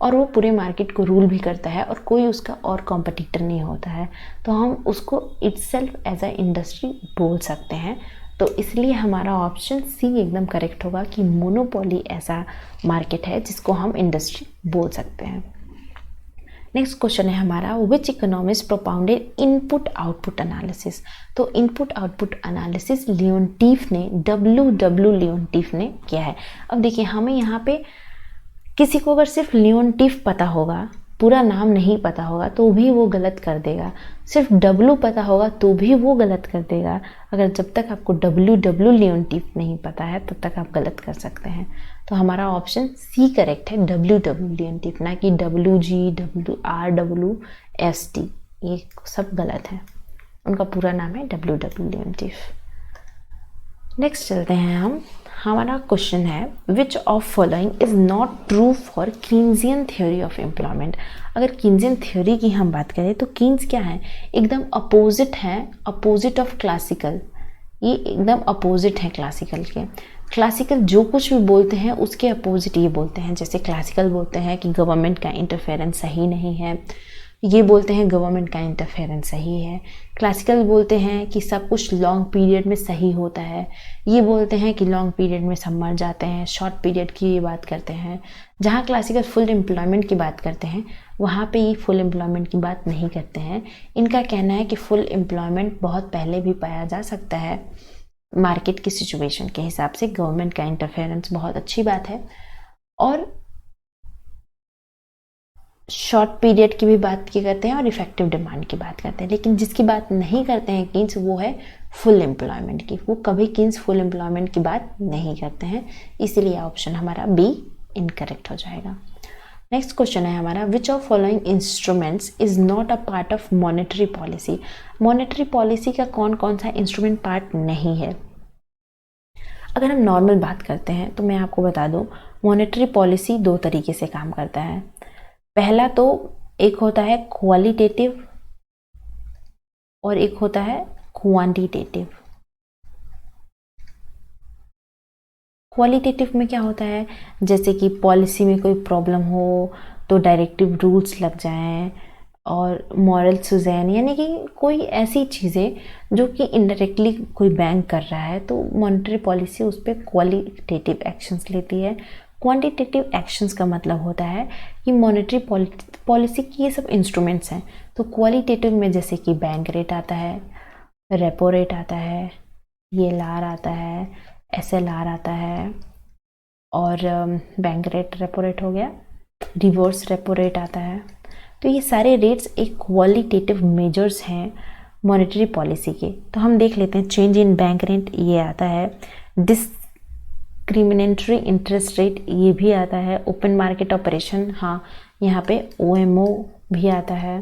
और वो पूरे मार्केट को रूल भी करता है और कोई उसका और कॉम्पिटिटर नहीं होता है। तो हम उसको इटसेल्फ एज अ इंडस्ट्री बोल सकते हैं। तो इसलिए हमारा ऑप्शन सी एकदम करेक्ट होगा कि मोनोपोली ऐसा मार्केट है जिसको हम इंडस्ट्री बोल सकते हैं। नेक्स्ट क्वेश्चन है हमारा, which economist propounded input output analysis. तो इनपुट आउटपुट एनालिसिस लियोनटीफ ने, W लियोनटीफ ने किया है। अब देखिए, हमें यहाँ पे किसी को अगर सिर्फ लियोनटीफ पता होगा, पूरा नाम नहीं पता होगा तो भी वो गलत कर देगा। सिर्फ W पता होगा तो भी वो गलत कर देगा। अगर जब तक आपको W लियोनटीफ नहीं पता है तब तक आप गलत कर सकते हैं। तो हमारा ऑप्शन सी करेक्ट है, W लियोनटीफ, ना कि WG, RWST, ये सब गलत है। उनका पूरा नाम है W लियोनटीफ। नेक्स्ट चलते हैं हम। हमारा क्वेश्चन है, which of following is not true for Keynesian theory of employment. अगर कीन्सियन थ्योरी की हम बात करें तो कीन्स क्या है, एकदम अपोजिट है, अपोजिट ऑफ क्लासिकल। ये एकदम अपोजिट है क्लासिकल के। क्लासिकल जो कुछ भी बोलते हैं उसके अपोजिट ये बोलते हैं। जैसे क्लासिकल बोलते हैं कि गवर्नमेंट का इंटरफेरेंस सही नहीं है, ये बोलते हैं गवर्नमेंट का इंटरफेरेंस सही है। क्लासिकल बोलते हैं कि सब कुछ लॉन्ग पीरियड में सही होता है, ये बोलते हैं कि लॉन्ग पीरियड में सब मर जाते हैं। शॉर्ट पीरियड की ये बात करते हैं। जहाँ क्लासिकल फुल एम्प्लॉयमेंट की बात करते हैं वहाँ पे ये फुल एम्प्लॉयमेंट की बात नहीं करते हैं। इनका कहना है कि फुल एम्प्लॉयमेंट बहुत पहले भी पाया जा सकता है मार्केट की सिचुएशन के हिसाब से। गवर्नमेंट का इंटरफेरेंस बहुत अच्छी बात है। और शॉर्ट पीरियड की भी बात की करते हैं और इफेक्टिव डिमांड की बात करते हैं। लेकिन जिसकी बात नहीं करते हैं कीन्स, वो है फुल एम्प्लॉयमेंट की। वो कभी कीन्स फुल एम्प्लॉयमेंट की बात नहीं करते हैं, इसीलिए ऑप्शन हमारा बी इनकरेक्ट हो जाएगा। नेक्स्ट क्वेश्चन है हमारा, विच of following instruments is not a part of monetary policy. Monetary policy का कौन कौन सा इंस्ट्रूमेंट पार्ट नहीं है। अगर हम नॉर्मल बात करते हैं तो मैं आपको बता दूं, मॉनेटरी पॉलिसी दो तरीके से काम करता है। पहला तो एक होता है क्वालिटेटिव और एक होता है क्वांटिटेटिव। क्वालिटेटिव में क्या होता है, जैसे कि पॉलिसी में कोई प्रॉब्लम हो तो डायरेक्टिव रूल्स लग जाएं, और मॉरल सुजैन, यानी कि कोई ऐसी चीज़ें जो कि इनडायरेक्टली कोई बैंक कर रहा है तो मॉनेटरी पॉलिसी उस पर क्वालिटेटिव एक्शंस लेती है। क्वांटिटेटिव एक्शंस का मतलब होता है कि मॉनेटरी पॉलिसी की ये सब इंस्ट्रूमेंट्स हैं। तो क्वालिटेटिव में जैसे कि बैंक रेट आता है, रेपो रेट आता है, ELR आता है, SLR आता है, और बैंक रेट रेपो रेट हो गया, रिवर्स रेपो रेट आता है। तो ये सारे रेट्स एक क्वालिटेटिव मेजर्स हैं मॉनेटरी पॉलिसी के। तो हम देख लेते हैं, चेंज इन बैंक रेट ये आता है, डिस्क्रिमिनेटरी इंटरेस्ट रेट ये भी आता है, ओपन मार्केट ऑपरेशन, हाँ यहाँ पे OMO भी आता है।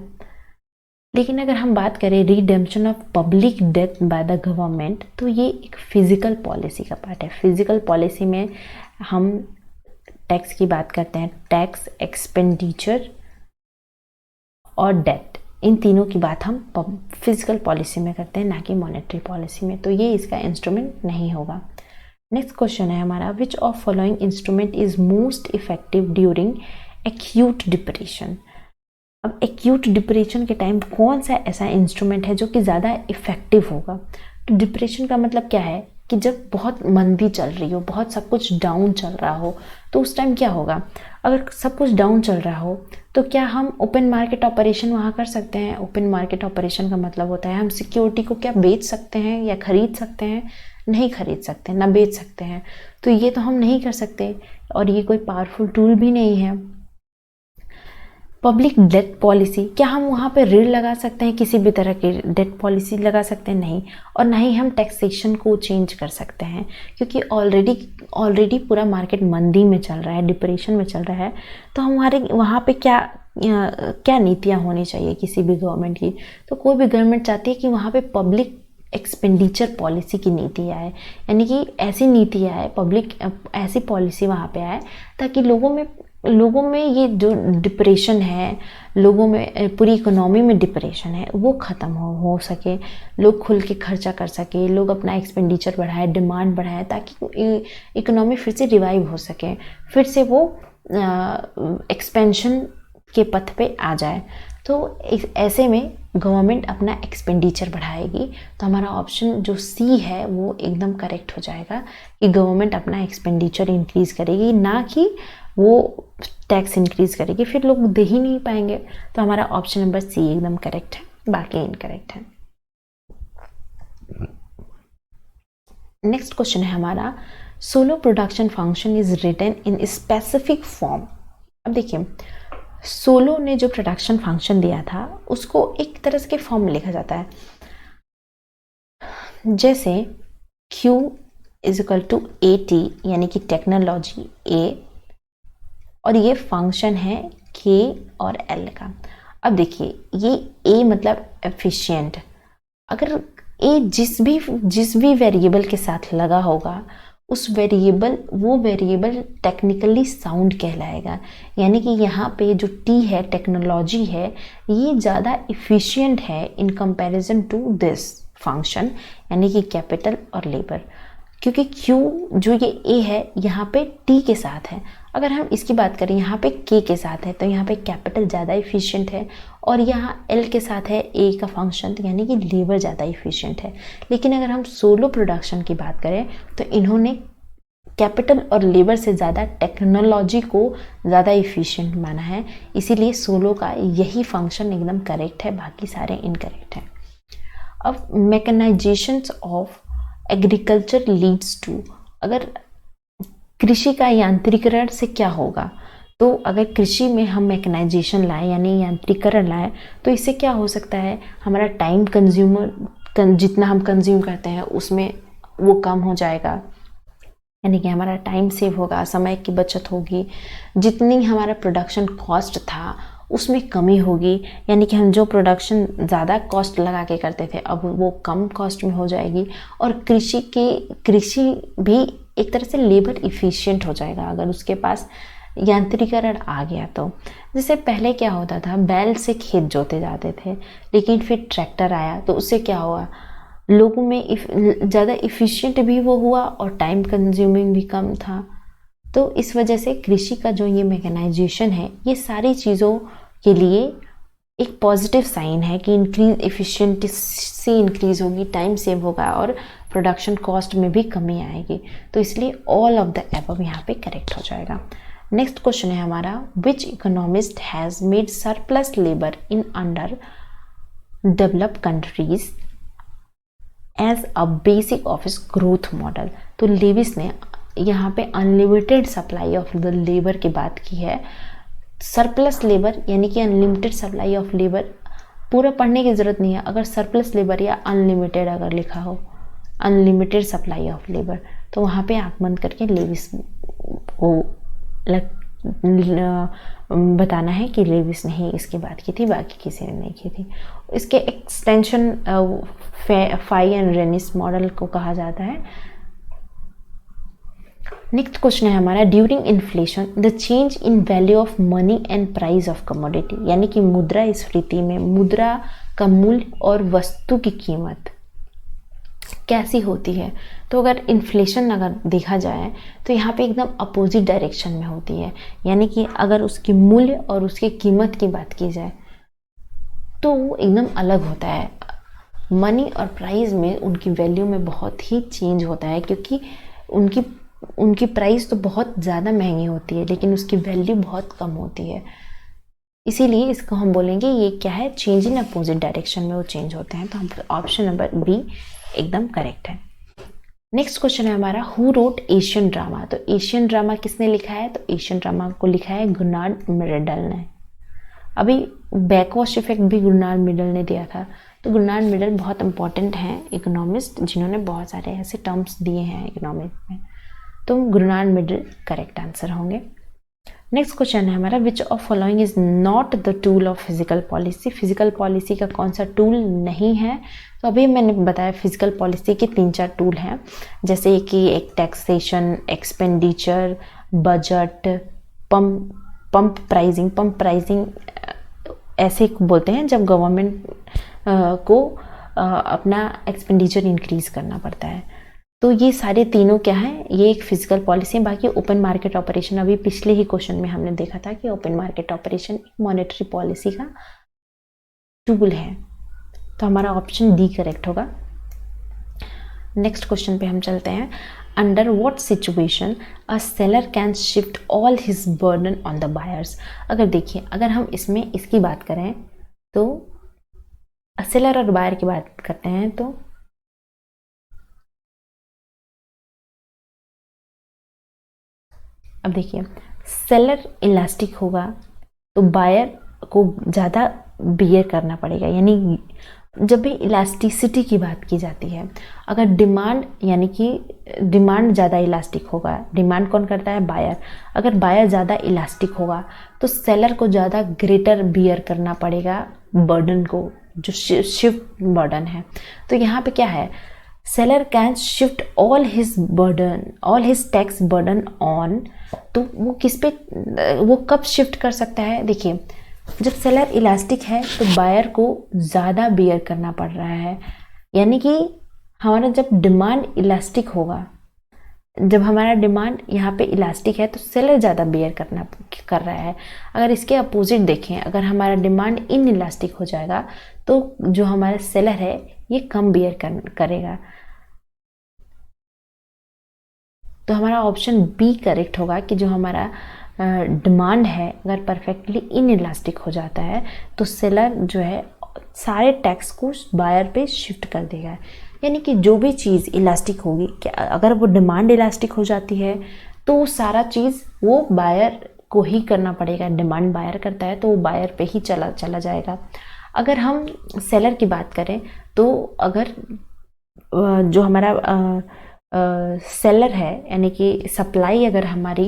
लेकिन अगर हम बात करें redemption of public date by the government, तो ये एक फिजिकल पॉलिसी का पार्ट है। फिजिकल पॉलिसी में हम टैक्स की बात करते हैं, टैक्स, एक्सपेंडिचर और डेट, इन तीनों की बात हम फिजिकल पॉलिसी में करते हैं, ना कि मॉनेटरी पॉलिसी में। तो ये इसका इंस्ट्रूमेंट नहीं होगा। नेक्स्ट क्वेश्चन है हमारा, विच of following instrument is most effective during acute depression. अब एक्यूट डिप्रेशन के टाइम कौन सा ऐसा इंस्ट्रूमेंट है जो कि ज़्यादा इफेक्टिव होगा। तो डिप्रेशन का मतलब क्या है कि जब बहुत मंदी चल रही हो, बहुत सब कुछ डाउन चल रहा हो, तो उस टाइम क्या होगा, अगर सब कुछ डाउन चल रहा हो तो क्या हम ओपन मार्केट ऑपरेशन वहाँ कर सकते हैं। ओपन मार्केट ऑपरेशन का मतलब होता है हम सिक्योरिटी को क्या बेच सकते हैं या खरीद सकते हैं, नहीं खरीद सकते, ना बेच सकते हैं। तो ये तो हम नहीं कर सकते और ये कोई पावरफुल टूल भी नहीं है। पब्लिक डेट पॉलिसी, क्या हम वहाँ पे ऋण लगा सकते हैं, किसी भी तरह की डेट पॉलिसी लगा सकते हैं, नहीं। और ना ही हम टैक्सेशन को चेंज कर सकते हैं, क्योंकि ऑलरेडी पूरा मार्केट मंदी में चल रहा है, डिप्रेशन में चल रहा है। तो हमारे वहाँ पे क्या नीतियाँ होनी चाहिए किसी भी गवर्नमेंट की। तो कोई भी गवर्नमेंट चाहती है कि वहाँ पे पब्लिक एक्सपेंडिचर पॉलिसी की नीति आए, यानी कि ऐसी नीति आए, पब्लिक ऐसी पॉलिसी वहाँ पे आए ताकि लोगों में ये जो डिप्रेशन है, लोगों में पूरी इकोनॉमी में डिप्रेशन है, वो ख़त्म हो सके, लोग खुल के खर्चा कर सके, लोग अपना एक्सपेंडिचर बढ़ाए, डिमांड बढ़ाए, ताकि इकोनॉमी फिर से रिवाइव हो सके, फिर से वो एक्सपेंशन के पथ पे आ जाए। तो ऐसे में गवर्नमेंट अपना एक्सपेंडिचर बढ़ाएगी। तो हमारा ऑप्शन जो C है वो एकदम करेक्ट हो जाएगा कि गवर्नमेंट अपना एक्सपेंडिचर इंक्रीज करेगी, ना कि वो टैक्स इंक्रीज करेगी, फिर लोग दे ही नहीं पाएंगे। तो हमारा ऑप्शन नंबर C एकदम करेक्ट है, बाकी इनकरेक्ट है। नेक्स्ट क्वेश्चन है हमारा, Solow production function is written in specific form. अब देखिए, सोलो ने जो प्रोडक्शन फंक्शन दिया था उसको एक तरह के फॉर्म में लिखा जाता है, जैसे Q is equal to AT, यानी कि टेक्नोलॉजी A, और ये फंक्शन है K और L का। अब देखिए, ये A मतलब एफिशिएंट, अगर A जिस भी वेरिएबल के साथ लगा होगा वो वेरिएबल टेक्निकली साउंड कहलाएगा। यानी कि यहाँ पे जो T है, टेक्नोलॉजी है, ये ज़्यादा इफिशिएंट है in comparison to this function, यानी कि कैपिटल और लेबर। क्योंकि Q जो ये A है यहाँ पे T के साथ है, अगर हम इसकी बात करें यहाँ पे K के साथ है, तो यहाँ पे कैपिटल ज़्यादा इफिशिएंट है, और यहाँ L के साथ है A का फंक्शन, यानी कि लेबर ज़्यादा इफिशिएंट है। लेकिन अगर हम सोलो प्रोडक्शन की बात करें तो इन्होंने कैपिटल और लेबर से ज़्यादा टेक्नोलॉजी को ज़्यादा इफिशिएंट माना है, इसीलिए सोलो का यही फंक्शन एकदम करेक्ट है, बाकी सारे इनकरेक्ट हैं। अब mechanization of agriculture leads to, अगर कृषि का यांत्रिकरण से क्या होगा, तो अगर कृषि में हम मैकेनाइजेशन लाएं यानी यांत्रिकरण लाएं, तो इससे क्या हो सकता है, हमारा टाइम जितना हम कंज्यूम करते हैं उसमें वो कम हो जाएगा, यानी कि हमारा टाइम सेव होगा, समय की बचत होगी, जितनी हमारा प्रोडक्शन कॉस्ट था उसमें कमी होगी, यानी कि हम जो प्रोडक्शन ज़्यादा कॉस्ट लगा के करते थे अब वो कम कॉस्ट में हो जाएगी, और कृषि भी एक तरह से लेबर इफ़िशिएंट हो जाएगा अगर उसके पास यांत्रिकरण आ गया तो। जैसे पहले क्या होता था, बैल से खेत जोते जाते थे, लेकिन फिर ट्रैक्टर आया तो उससे क्या हुआ, लोगों में ज़्यादा इफ़िशिएंट भी वो हुआ और टाइम कंज्यूमिंग भी कम था। तो इस वजह से कृषि का जो ये मैकेनाइजेशन है, ये सारी चीज़ों के लिए एक पॉजिटिव साइन है कि इफिशिएंसी इंक्रीज होगी, टाइम सेव होगा और प्रोडक्शन कॉस्ट में भी कमी आएगी। तो इसलिए ऑल ऑफ द एबव यहाँ पे करेक्ट हो जाएगा। नेक्स्ट क्वेश्चन है हमारा, which economist has made surplus labour in under developed countries as a basic of his growth model. तो लेविस ने यहाँ पे unlimited supply of the labour की बात की है। सरप्लस लेबर यानी कि अनलिमिटेड सप्लाई ऑफ लेबर, पूरा पढ़ने की जरूरत नहीं है। अगर सरप्लस लेबर या अनलिमिटेड अगर लिखा हो, अनलिमिटेड सप्लाई ऑफ लेबर, तो वहाँ पे आंख बंद करके लेविस को बताना है कि लेविस ने ही इसकी बात की थी, बाकी किसी ने नहीं की थी। इसके एक्सटेंशन फाई एंड रेनिस मॉडल को कहा जाता है। नेक्स्ट क्वेश्चन है हमारा, during inflation the change in value of money and price of commodity, यानी कि मुद्रास्फीति में मुद्रा का मूल्य और वस्तु की कीमत कैसी होती है। तो अगर इन्फ्लेशन अगर देखा जाए तो यहाँ पे एकदम अपोजिट डायरेक्शन में होती है, यानी कि अगर उसकी मूल्य और उसकी कीमत की बात की जाए तो वो एकदम अलग होता है। मनी और प्राइस में उनकी वैल्यू में बहुत ही चेंज होता है, क्योंकि उनकी प्राइस तो बहुत ज़्यादा महंगी होती है लेकिन उसकी वैल्यू बहुत कम होती है। इसीलिए इसको हम बोलेंगे ये क्या है, चेंज इन अपोजिट डायरेक्शन में वो चेंज होते हैं। तो हम ऑप्शन नंबर बी एकदम करेक्ट है। नेक्स्ट क्वेश्चन है हमारा, हु रोट एशियन ड्रामा। तो एशियन ड्रामा किसने लिखा है? तो एशियन ड्रामा को लिखा है गुनार्ड मिडल ने। अभी बैकवॉश इफेक्ट भी गुनार्ड मिडल ने दिया था। तो गुनार्ड मिडल बहुत इंपॉर्टेंट हैं इकोनॉमिस्ट, जिन्होंने बहुत सारे ऐसे टर्म्स दिए हैं इकोनॉमिक्स में। तो गुनार्ड मिडल करेक्ट आंसर होंगे। नेक्स्ट क्वेश्चन है हमारा, विच of following is not the tool of physical policy. Physical policy का कौन सा टूल नहीं है? तो अभी मैंने बताया फिजिकल पॉलिसी के 3-4 टूल हैं, जैसे कि एक taxation, expenditure, budget, pump pricing ऐसे बोलते हैं जब गवर्नमेंट को अपना एक्सपेंडिचर इंक्रीज करना पड़ता है। तो ये सारे तीनों क्या है, ये एक फिजिकल पॉलिसी है। बाकी ओपन मार्केट ऑपरेशन, अभी पिछले ही क्वेश्चन में हमने देखा था कि ओपन मार्केट ऑपरेशन एक मॉनेटरी पॉलिसी का टूल है। तो हमारा ऑप्शन डी करेक्ट होगा। नेक्स्ट क्वेश्चन पे हम चलते हैं, under what situation a seller can shift all his burden on the buyers. अगर देखिए, अगर हम इसमें इसकी बात करें तो सेलर और बायर की बात करते हैं, तो अब देखिए सेलर इलास्टिक होगा तो बायर को ज़्यादा बियर करना पड़ेगा। यानी जब भी इलास्टिसिटी की बात की जाती है, अगर डिमांड यानी कि डिमांड ज़्यादा इलास्टिक होगा, डिमांड कौन करता है? बायर। अगर बायर ज़्यादा इलास्टिक होगा तो सेलर को ज़्यादा ग्रेटर बियर करना पड़ेगा बर्डन को, जो शिफ्ट बर्डन है। तो यहाँ पे क्या है, seller can shift all his tax burden on. तो वो किस पे, वो कब शिफ्ट कर सकता है? देखिए, जब सेलर इलास्टिक है तो बायर को ज़्यादा बियर करना पड़ रहा है। यानी कि हमारा जब डिमांड इलास्टिक होगा, जब हमारा डिमांड यहाँ पे इलास्टिक है तो सेलर ज़्यादा बियर कर रहा है। अगर इसके अपोजिट देखें, अगर हमारा डिमांड इन इलास्टिक हो जाएगा तो जो हमारा सेलर है ये कम बियर करेगा। तो हमारा ऑप्शन बी करेक्ट होगा कि जो हमारा डिमांड है अगर परफेक्टली इन इलास्टिक हो जाता है तो सेलर जो है सारे टैक्स को बायर पे शिफ्ट कर देगा। यानी कि जो भी चीज़ इलास्टिक होगी, अगर वो डिमांड इलास्टिक हो जाती है तो सारा चीज़ वो बायर को ही करना पड़ेगा। डिमांड बायर करता है तो वो बायर पे ही चला जाएगा। अगर हम सेलर की बात करें तो अगर जो हमारा सेलर है यानी कि सप्लाई अगर हमारी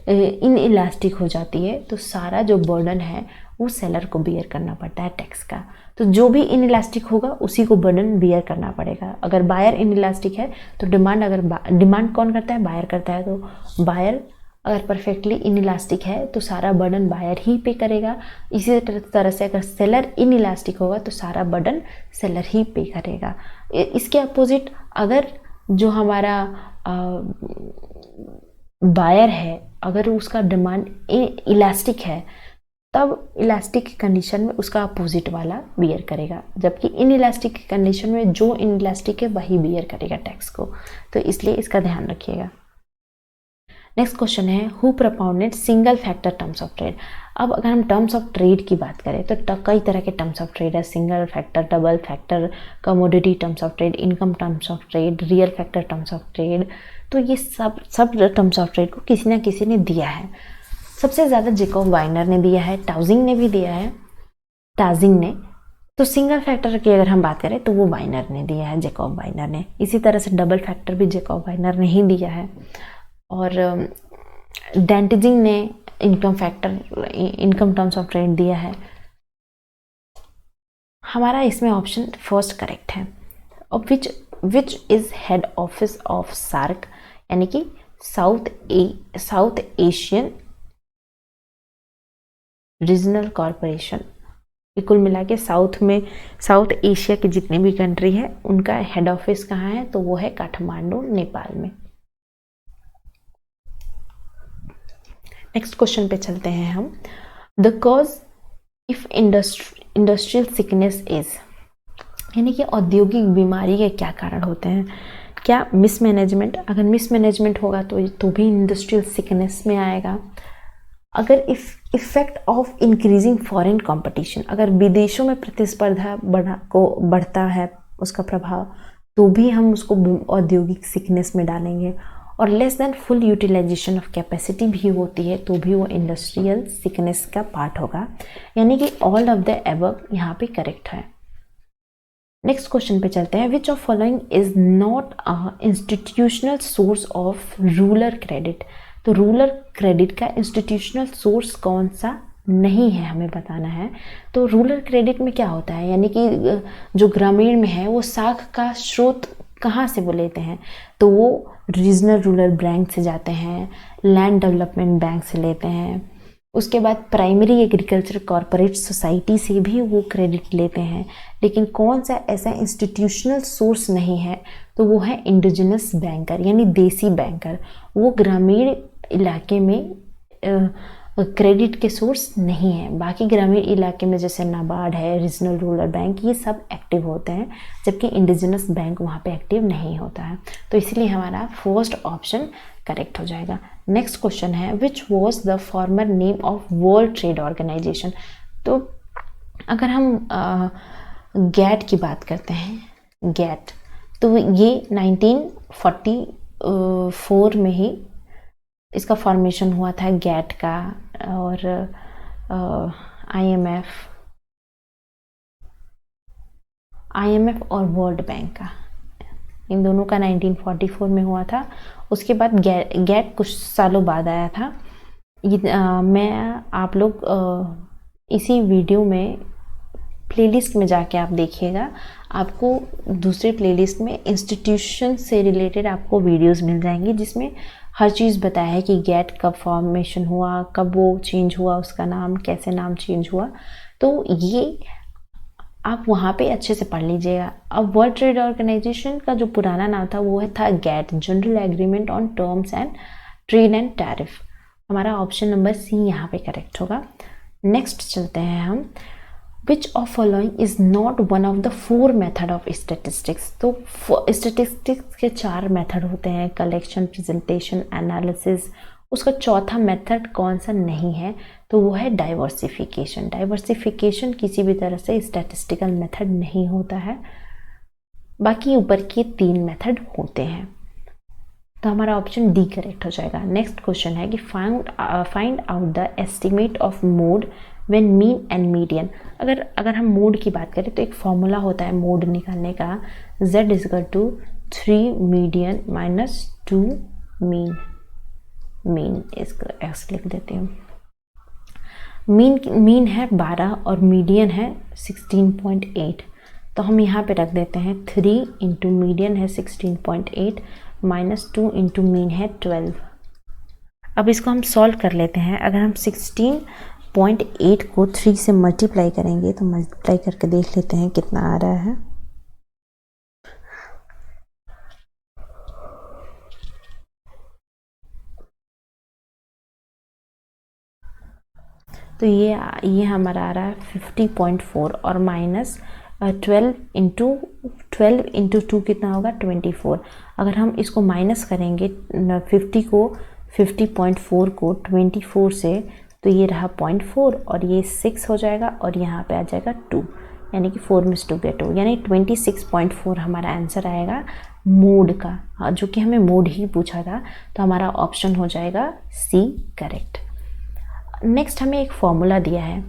इन इलास्टिक हो जाती है तो सारा जो बर्डन है वो सेलर को बियर करना पड़ता है टैक्स का। तो जो भी इन इलास्टिक होगा उसी को बर्डन बियर करना पड़ेगा। अगर बायर इन इलास्टिक है तो डिमांड कौन करता है? बायर करता है। तो बायर अगर परफेक्टली इन इलास्टिक है तो सारा बर्डन बायर ही पे करेगा। इसी तरह से अगर सेलर इन इलास्टिक होगा तो सारा बर्डन सेलर ही पे करेगा। इसके अपोजिट अगर जो हमारा बायर है अगर उसका डिमांड इलास्टिक है तब इलास्टिक की कंडीशन में उसका अपोजिट वाला बियर करेगा, जबकि इन इलास्टिक की कंडीशन में जो इन इलास्टिक है वही बियर करेगा टैक्स को। तो इसलिए इसका ध्यान रखिएगा। नेक्स्ट क्वेश्चन है who propounded single factor terms of trade. अब अगर हम टर्म्स ऑफ ट्रेड की बात करें तो कई तरह के टर्म्स ऑफ ट्रेड है, single factor, double factor, commodity terms of trade, income terms of trade, real factor terms of trade. तो ये सब टर्म्स ऑफ ट्रेड को किसी ना किसी ने दिया है। सबसे ज़्यादा जेकॉब वाइनर ने दिया है, टाउजिंग ने भी दिया है, टाजिंग ने। तो सिंगल फैक्टर की अगर हम बात करें तो वो वाइनर ने दिया है, जेकॉब वाइनर ने। इसी तरह से डबल फैक्टर भी जेकॉब वाइनर ने ही दिया है। और डेंटिजिंग ने इनकम टर्म्स ऑफ ट्रेड दिया है। हमारा इसमें ऑप्शन फर्स्ट करेक्ट है। और which is head office of SAARC, यानी कि साउथ एशियन रीजनल कॉरपोरेशन। कुल मिला के साउथ एशिया के जितने भी कंट्री है उनका हेड ऑफिस कहाँ है, तो वो है काठमांडू, नेपाल में। नेक्स्ट क्वेश्चन पे चलते हैं हम। The cause if industrial sickness is, यानी कि औद्योगिक बीमारी के क्या कारण होते हैं। क्या मिसमैनेजमेंट, अगर मिसमैनेजमेंट होगा तो भी इंडस्ट्रियल सिकनेस में आएगा। अगर effect of increasing foreign competition, अगर विदेशों में प्रतिस्पर्धा बढ़ता है उसका प्रभाव, तो भी हम उसको औद्योगिक सिकनेस में डालेंगे। और less than full utilization of capacity भी होती है तो भी वो इंडस्ट्रियल सिकनेस का पार्ट होगा। यानी कि ऑल ऑफ द एबव यहाँ पे करेक्ट है। नेक्स्ट क्वेश्चन पे चलते हैं। विच of following is not a institutional source of rural credit. तो रूरल क्रेडिट का इंस्टीट्यूशनल सोर्स कौन सा नहीं है, हमें बताना है। तो रूरल क्रेडिट में क्या होता है, यानी कि जो ग्रामीण में है वो साख का स्रोत कहाँ से वो लेते हैं, तो वो रीजनल रूरल बैंक से जाते हैं, लैंड डेवलपमेंट बैंक से लेते हैं। उसके बाद प्राइमरी एग्रीकल्चर कॉरपोरेट सोसाइटी से भी वो क्रेडिट लेते हैं। लेकिन कौन सा ऐसा इंस्टीट्यूशनल सोर्स नहीं है, तो वो है इंडिजिनस बैंकर, यानी देसी बैंकर। वो ग्रामीण इलाके में क्रेडिट के सोर्स नहीं है। बाकी ग्रामीण इलाके में जैसे नाबार्ड है, रीजनल रूरल बैंक, ये सब एक्टिव होते हैं, जबकि इंडिजिनस बैंक वहाँ पे एक्टिव नहीं होता है। तो इसलिए हमारा फर्स्ट ऑप्शन करेक्ट हो जाएगा। नेक्स्ट क्वेश्चन है which was the former name of world trade organization. तो अगर हम गैट की बात करते हैं, गैट, तो ये 1944 में ही इसका फॉर्मेशन हुआ था, गैट का। और आईएमएफ और वर्ल्ड बैंक का, इन दोनों का 1944 में हुआ था। उसके बाद गैट कुछ सालों बाद आया था। मैं आप लोग इसी वीडियो में प्लेलिस्ट में जाके आप देखिएगा, आपको दूसरे प्लेलिस्ट में इंस्टीट्यूशन से रिलेटेड आपको वीडियोस मिल जाएंगी, जिसमें हर चीज़ बताया है कि गैट कब फॉर्मेशन हुआ, कब वो चेंज हुआ, उसका नाम कैसे नाम चेंज हुआ। तो ये आप वहाँ पे अच्छे से पढ़ लीजिएगा। अब वर्ल्ड ट्रेड ऑर्गेनाइजेशन का जो पुराना नाम था वो था GATT, general agreement on terms and trade and tariff. हमारा ऑप्शन नंबर सी यहाँ पे करेक्ट होगा। नेक्स्ट चलते हैं हम। Which of following is not one of the 4 method of statistics. तो स्टेटिस्टिक्स के 4 मेथड होते हैं, कलेक्शन, प्रेजेंटेशन, एनालिसिस। उसका चौथा मेथड कौन सा नहीं है, तो वो है डाइवर्सिफिकेशन। डाइवर्सिफिकेशन किसी भी तरह से स्टैटिस्टिकल मेथड नहीं होता है, बाकी ऊपर के 3 मेथड होते हैं। तो हमारा ऑप्शन डी करेक्ट हो जाएगा। नेक्स्ट क्वेश्चन है कि find out the estimate of mode when mean and median. अगर हम मोड की बात करें तो एक फॉर्मूला होता है मोड निकालने का, z = 3 मीडियन - 2 मीन। मीन इसको एक्स लिख देती हूँ। मीन है 12 और मीडियन है 16.8। तो हम यहाँ पे रख देते हैं 3 इंटू मीडियन है 16.8 -2 इंटू मीन है 12। अब इसको हम सॉल्व कर लेते हैं। अगर हम 16.8 को 3 से मल्टीप्लाई करेंगे तो मल्टीप्लाई करके देख लेते हैं कितना आ रहा है। तो ये हमारा आ रहा है 50.4 और माइनस 12 इंटू 2 कितना होगा 24। अगर हम इसको माइनस करेंगे 50.4 को 24 से, तो ये रहा 0.4 और ये 6 हो जाएगा और यहाँ पे आ जाएगा 2, यानी कि 4:2 के 2, यानी 26.4 हमारा आंसर आएगा मोड का, जो कि हमें मोड ही पूछा था। तो हमारा ऑप्शन हो जाएगा सी करेक्ट। नेक्स्ट हमें एक फॉर्मूला दिया है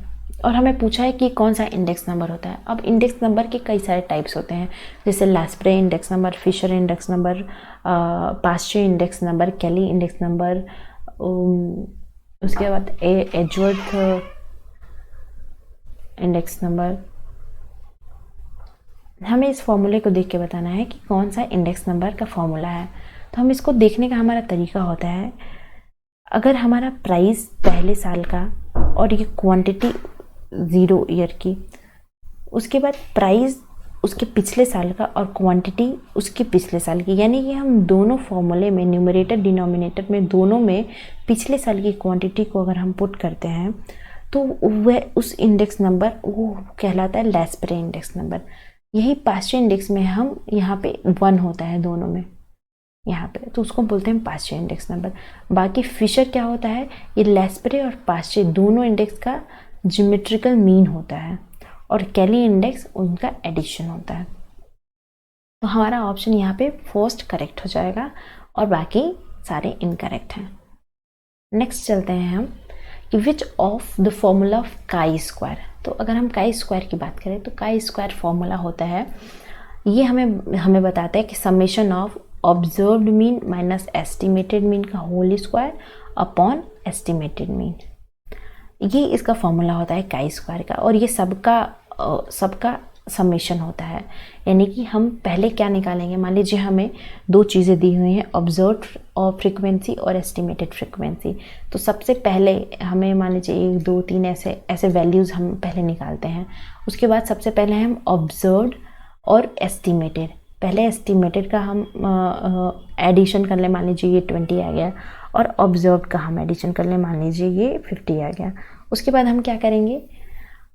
और हमें पूछा है कि कौन सा इंडेक्स नंबर होता है। अब इंडेक्स नंबर के कई सारे टाइप्स होते हैं, जैसे Laspeyres index number, Fisher index number, Paasche index number, Kelly index number, उसके बाद एजवर्थ इंडेक्स नंबर। हमें इस फॉर्मूले को देख के बताना है कि कौन सा इंडेक्स नंबर का फॉर्मूला है। तो हम इसको देखने का हमारा तरीका होता है, अगर हमारा प्राइस पहले साल का और ये क्वांटिटी 0 ईयर की, उसके बाद प्राइस उसके पिछले साल का और क्वांटिटी उसके पिछले साल की, यानी कि हम दोनों फॉर्मूले में न्यूमरेटर डिनोमिनेटर में दोनों में पिछले साल की क्वांटिटी को अगर हम पुट करते हैं तो वह उस इंडेक्स नंबर वो कहलाता है लैस्प्रे इंडेक्स नंबर। यही पास्चे इंडेक्स में हम यहाँ पे 1 होता है दोनों में यहाँ पे, तो उसको बोलते हैं पास्चे इंडेक्स नंबर। बाकी फिशर क्या होता है, ये लैस्प्रे और पास्चे दोनों इंडेक्स का ज्योमेट्रिकल मीन होता है और केली इंडेक्स उनका एडिशन होता है। तो हमारा ऑप्शन यहाँ पे फर्स्ट करेक्ट हो जाएगा और बाकी सारे इनकरेक्ट हैं। नेक्स्ट चलते हैं हम कि which of the formula of chi square. तो अगर हम काई स्क्वायर की बात करें तो काई स्क्वायर फॉर्मूला होता है, ये हमें बताता है कि summation of observed mean minus estimated mean का whole square upon estimated mean, ये इसका फॉर्मूला होता है काई स्क्वायर का। और ये सबका समेशन होता है, यानी कि हम पहले क्या निकालेंगे, मान लीजिए हमें दो चीज़ें दी हुई हैं, ऑब्जर्व्ड और फ्रीक्वेंसी और एस्टिमेटेड फ्रीक्वेंसी। तो सबसे पहले हमें मान लीजिए 1 2 3 ऐसे वैल्यूज़ हम पहले निकालते हैं। उसके बाद सबसे पहले हम ऑब्जर्व्ड और एस्टिमेटेड, पहले एस्टिमेटेड का हम एडिशन कर ले, मान लीजिए ये 20 आ गया, और ऑब्जर्व्ड का हम एडिशन कर ले, मान लीजिए ये 50 आ गया। उसके बाद हम क्या करेंगे,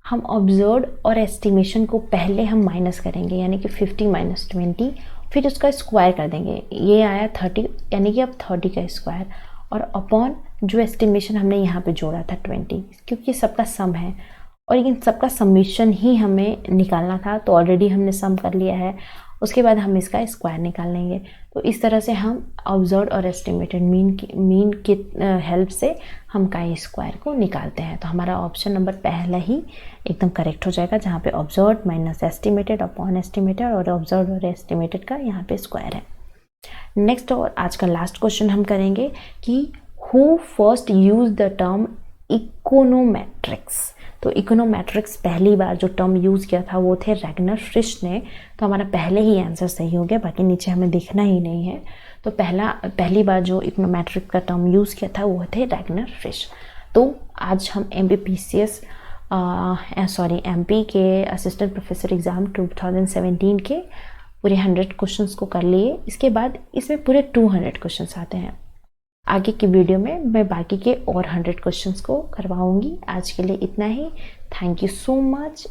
हम ऑब्जर्व्ड और एस्टिमेशन को पहले हम माइनस करेंगे, यानी कि 50 माइनस 20, फिर उसका स्क्वायर कर देंगे, ये आया 30, यानी कि अब 30 का स्क्वायर, और अपॉन जो एस्टिमेशन हमने यहाँ पे जोड़ा था 20, क्योंकि सबका सम है और इन सबका समेशन ही हमें निकालना था, तो ऑलरेडी हमने सम कर लिया है। उसके बाद हम इसका स्क्वायर निकाल लेंगे। तो इस तरह से हम ऑब्जर्व्ड और एस्टिमेटेड मीन की हेल्प से हम काई स्क्वायर को निकालते हैं। तो हमारा ऑप्शन नंबर पहला ही एकदम करेक्ट हो जाएगा, जहाँ पे observed minus estimated upon estimated और ऑब्जर्व्ड और एस्टिमेटेड का यहाँ पे स्क्वायर है। नेक्स्ट और आज का लास्ट क्वेश्चन हम करेंगे कि who first use the term econometrics. तो इकोनोमेट्रिक्स पहली बार जो टर्म यूज़ किया था वो थे रैगनर फ्रिश ने। तो हमारा पहले ही आंसर सही हो गया, बाकी नीचे हमें देखना ही नहीं है। तो पहली बार जो इकोनोमेट्रिक्स का टर्म यूज़ किया था वो थे रैगनर फ्रिश। तो आज हम एमपी के असिस्टेंट प्रोफेसर एग्ज़ाम 2017 के पूरे 100 क्वेश्चंस को कर लिए। इसके बाद इसमें पूरे 200 क्वेश्चंस आते हैं। आगे की वीडियो में मैं बाकी के और 100 क्वेश्चंस को करवाऊंगी। आज के लिए इतना ही। Thank you so much.